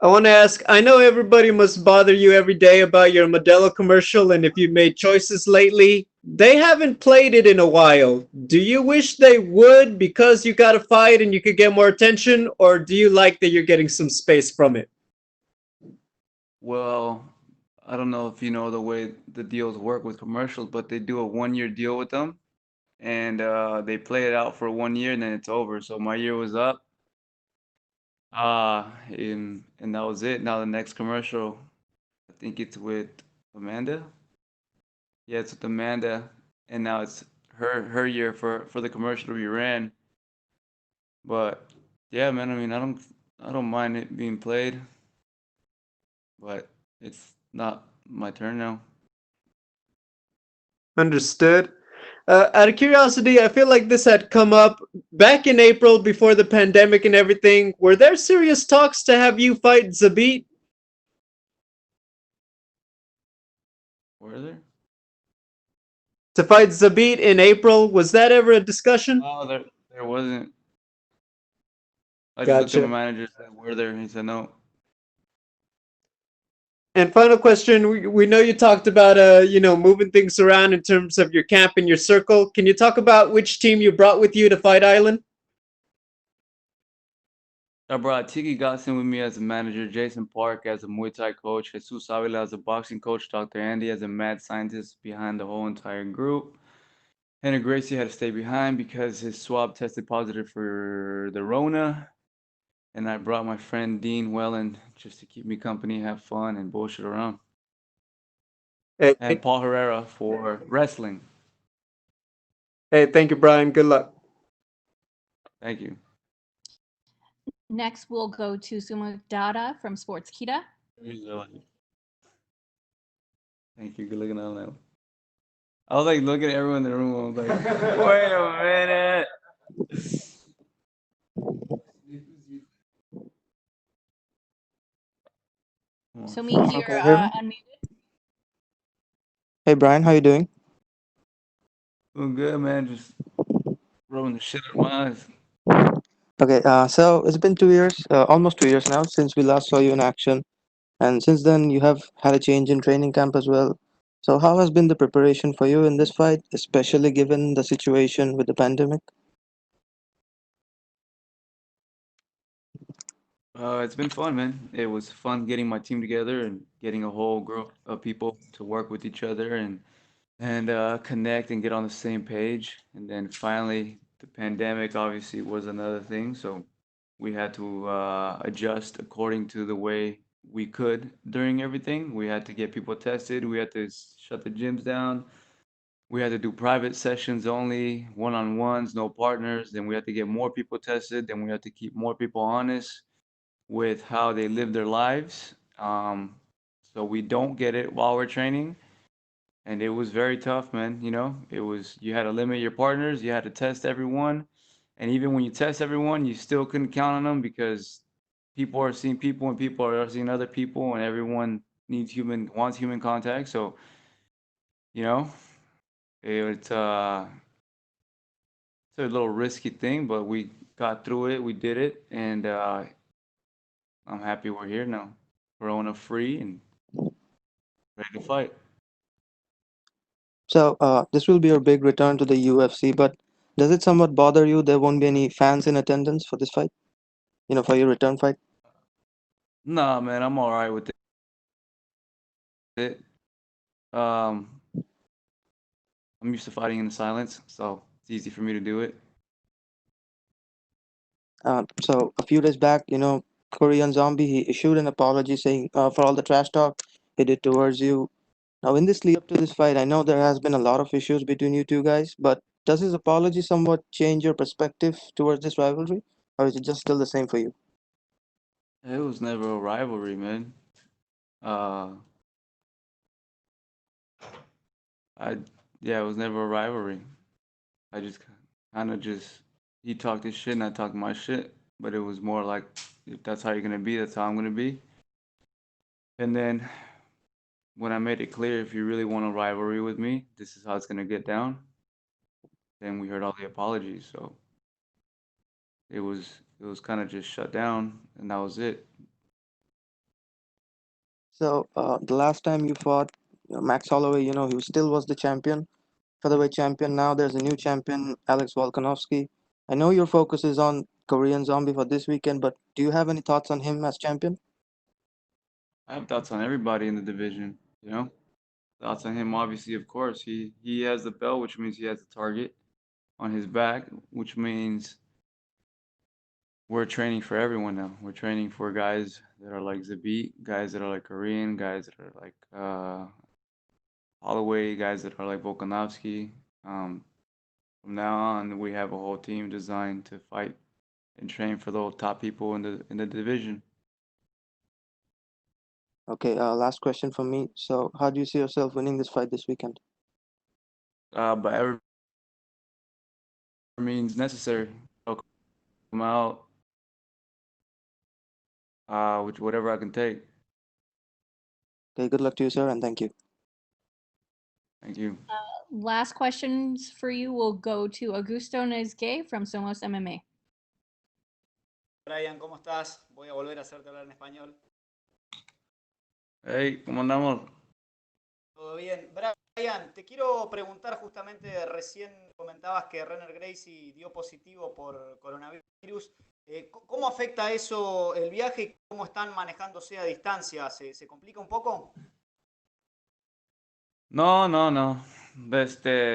I want to ask, I know everybody must bother you every day about your Modelo commercial and if you made choices lately. They haven't played it in a while. Do you wish they would because you got a fight and you could get more attention, or do you like that you're getting some space from it? Well, I don't know if you know the way the deals work with commercials, but they do a 1 year deal with them and they play it out for 1 year and then it's over. So my year was up. And that was it. Now the next commercial, I think it's with Amanda. Yeah, it's with Amanda, and now it's her year for the commercial we ran. But yeah, man, I mean, I don't mind it being played, but it's not my turn now. Understood. Out of curiosity, I feel like this had come up back in April before the pandemic and everything. Were there serious talks to have you fight Zabit? Were there? To fight Zabit in April? Was that ever a discussion? Oh, there wasn't. I just looked at my Gotcha. manager and said, "Were there?" And he said, "No." And final question, we know you talked about moving things around in terms of your camp and your circle. Can you talk about which team you brought with you to Fight Island? I brought Tiki Gossin with me as a manager, Jason Park as a Muay Thai coach, Jesus Avila as a boxing coach, Dr. Andy as a mad scientist behind the whole entire group. Henry Gracie had to stay behind because his swab tested positive for the Rona. And I brought my friend Dean Wellen just to keep me company, have fun, and bullshit around. Hey, And Paul Herrera for wrestling. hey, thank you, Brian. Good luck. Thank you. Next, we'll go to Sumo Dada from Sports Kita. Thank you. Good looking out now. I was like looking at everyone in the room. I was like, wait a minute. So Miki, you're Okay, hear me? unmuted. Hey Brian, how you doing? Doing good, man. Just rubbing the shit out of my eyes. Okay, so it's been 2 years, almost 2 years now since we last saw you in action, and since then you have had a change in training camp as well. So how has been the preparation for you in this fight, especially given the situation with the pandemic? It's been fun, man. It was fun getting my team together and getting a whole group of people to work with each other and connect and get on the same page. And then finally, the pandemic obviously was another thing, so we had to adjust according to the way we could during everything. We had to get people tested. We had to shut the gyms down. We had to do private sessions only, one-on-ones, no partners. Then we had to get more people tested. Then we had to keep more people honest with how they live their lives. So we don't get it while we're training. And it was very tough, man. It was, you had to limit your partners, you had to test everyone. And even when you test everyone, you still couldn't count on them because people are seeing people and people are seeing other people and everyone wants human contact. So, you know, it's it's a little risky thing, but we got through it, we did it, and I'm happy we're here now. Corona free and ready to fight. So this will be your big return to the UFC, but does it somewhat bother you there won't be any fans in attendance for this fight? For your return fight? Nah, man, I'm all right with it. Um, I'm used to fighting in the silence, so it's easy for me to do it. So a few days back, Korean Zombie, he issued an apology saying for all the trash talk he did towards you. Now, in this lead up to this fight, I know there has been a lot of issues between you two guys, but does his apology somewhat change your perspective towards this rivalry, or is it just still the same for you? It was never a rivalry, man. Uh, I Yeah, it was never a rivalry. I just kind of just he talked his shit and I talked my shit, but it was more like if that's how you're gonna be, that's how I'm gonna be. And then when I made it clear, if you really want a rivalry with me, this is how it's gonna get down. Then we heard all the apologies, so it was kind of just shut down, and that was it. So the last time you fought Max Holloway, you know, he still was the champion, featherweight champion. Now there's a new champion, Alex Volkanovski. I know your focus is on Korean Zombie for this weekend, but do you have any thoughts on him as champion? I have thoughts on everybody in the division, Thoughts on him, obviously, of course. He has the belt, which means he has the target on his back, which means we're training for everyone now. We're training for guys that are like Zabit, guys that are like Korean, guys that are like Holloway, guys that are like Volkanovski. From now on, we have a whole team designed to fight and train for those top people in the division. Okay, last question for me. So how do you see yourself winning this fight this weekend? By every means necessary. I'll come out, with whatever I can take. Okay, good luck to you, sir, and thank you. Thank you. Last questions for you will go to Augusto Nezgue from Somos MMA. Brian, ¿cómo estás? Voy a volver a hacerte hablar en español. Hey, ¿cómo andamos? Todo bien. Brian, te quiero preguntar justamente, recién comentabas que Renner Gracie dio positivo por coronavirus. ¿Cómo afecta eso el viaje y cómo están manejándose a distancia? ¿Se complica un poco? No, no, no.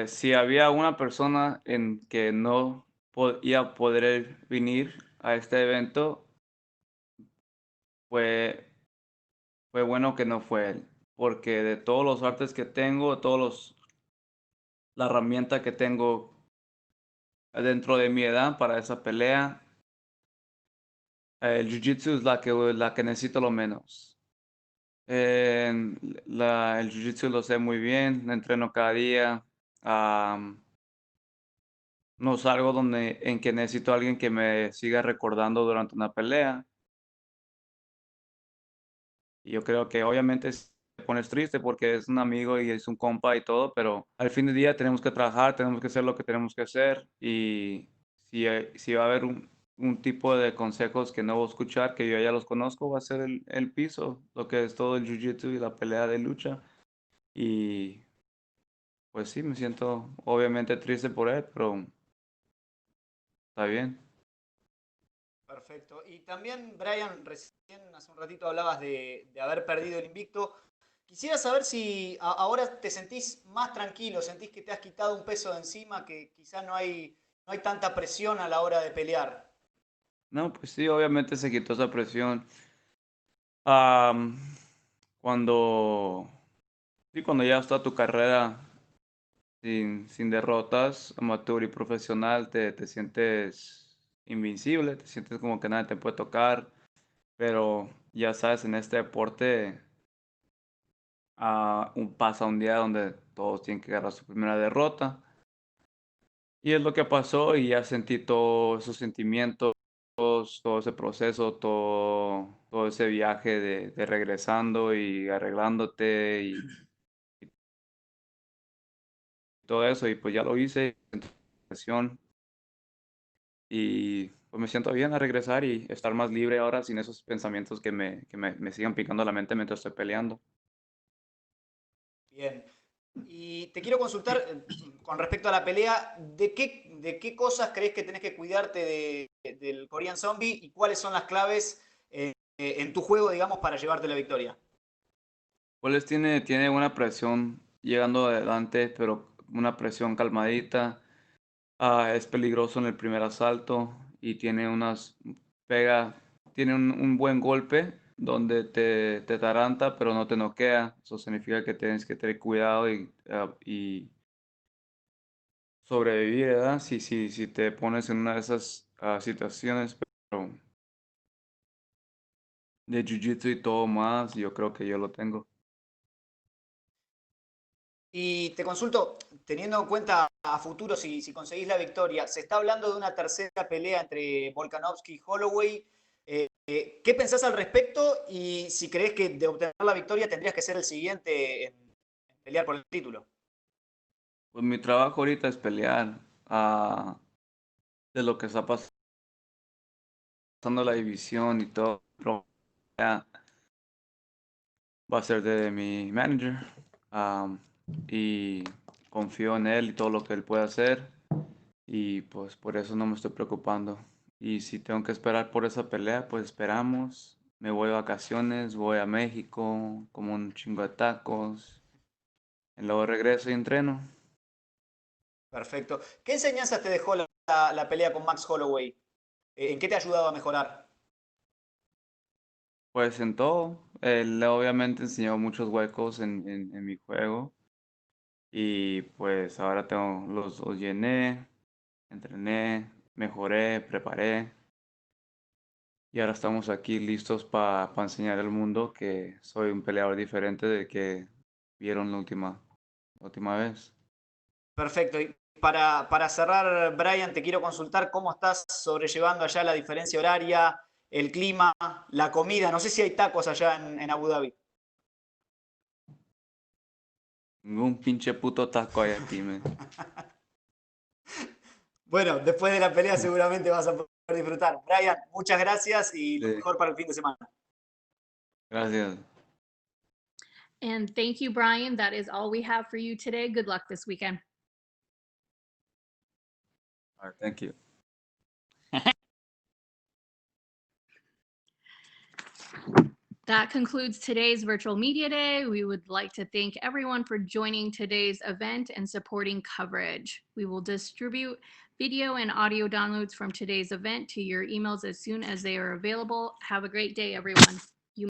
Si había una persona en que no podía poder venir a este evento, fue bueno que no fue él, porque de todos los artes que tengo, la herramienta que tengo dentro de mi edad para esa pelea, el jiu-jitsu es la que necesito lo menos. El jiu-jitsu lo sé muy bien, lo entreno cada día. No es algo en que necesito a alguien que me siga recordando durante una pelea. Y yo creo que obviamente te pones triste porque es un amigo y es un compa y todo, pero al fin del día tenemos que trabajar, tenemos que hacer lo que tenemos que hacer. Y si va a haber un tipo de consejos que no voy a escuchar, que yo ya los conozco, va a ser el piso, lo que es todo el jiu-jitsu y la pelea de lucha. Y pues sí, me siento obviamente triste por él, pero está bien. Perfecto. Y también, Brian, recién hace un ratito hablabas de haber perdido el invicto. Quisiera saber si ahora te sentís más tranquilo, sentís que te has quitado un peso de encima, que quizás no hay tanta presión a la hora de pelear. No, pues sí, obviamente se quitó esa presión. Am, cuando, cuando ya está tu carrera sin derrotas, amateur y profesional, te sientes invencible, te sientes como que nada te puede tocar, pero ya sabes, en este deporte pasa un día donde todos tienen que agarrar su primera derrota. Y es lo que pasó y ya sentí todos esos sentimientos, todo ese proceso, todo ese viaje de regresando y arreglándote y todo eso. Y pues ya lo hice, presión. Y pues me siento bien a regresar y estar más libre ahora sin esos pensamientos que me sigan picando la mente mientras estoy peleando. Bien. Y te quiero consultar con respecto a la pelea, ¿de qué cosas crees que tenés que cuidarte del Korean Zombie y cuáles son las claves en tu juego, digamos, para llevarte la victoria? Pues tiene una presión llegando adelante, pero una presión calmadita. Es peligroso en el primer asalto y tiene un buen golpe donde te taranta, pero no te noquea. Eso significa que tienes que tener cuidado y sobrevivir, ¿verdad? Si te pones en una de esas situaciones, pero de jiu-jitsu y todo más, yo creo que yo lo tengo. Y te consulto, teniendo en cuenta a futuro si conseguís la victoria, se está hablando de una tercera pelea entre Volkanovski y Holloway. ¿Qué pensás al respecto? Y si crees que de obtener la victoria tendrías que ser el siguiente en pelear por el título. Pues mi trabajo ahorita es pelear de lo que está pasando la división y todo. Ya va a ser de mi manager. Y confío en él y todo lo que él puede hacer. Y pues por eso no me estoy preocupando. Y si tengo que esperar por esa pelea, pues esperamos. Me voy de vacaciones, voy a México, como un chingo de tacos. Y luego regreso y entreno. Perfecto. ¿Qué enseñanzas te dejó la pelea con Max Holloway? ¿En qué te ha ayudado a mejorar? Pues en todo. Él obviamente enseñó muchos huecos en mi juego. Y pues ahora los llené, entrené, mejoré, preparé. Y ahora estamos aquí listos para enseñar al mundo que soy un peleador diferente de que vieron la última vez. Perfecto. Y para cerrar, Brian, te quiero consultar cómo estás sobrellevando allá la diferencia horaria, el clima, la comida. No sé si hay tacos allá en Abu Dhabi. Ningún pinche puto taco hay aquí, man. Bueno, después de la pelea seguramente vas a poder disfrutar. Brian, muchas gracias y lo Sí, mejor para el fin de semana. gracias. And thank you, Brian. That is all we have for you today. Good luck this weekend. All right, thank you. That concludes today's virtual media day. We would like to thank everyone for joining today's event and supporting coverage. We will distribute video and audio downloads from today's event to your emails as soon as they are available. Have a great day, everyone.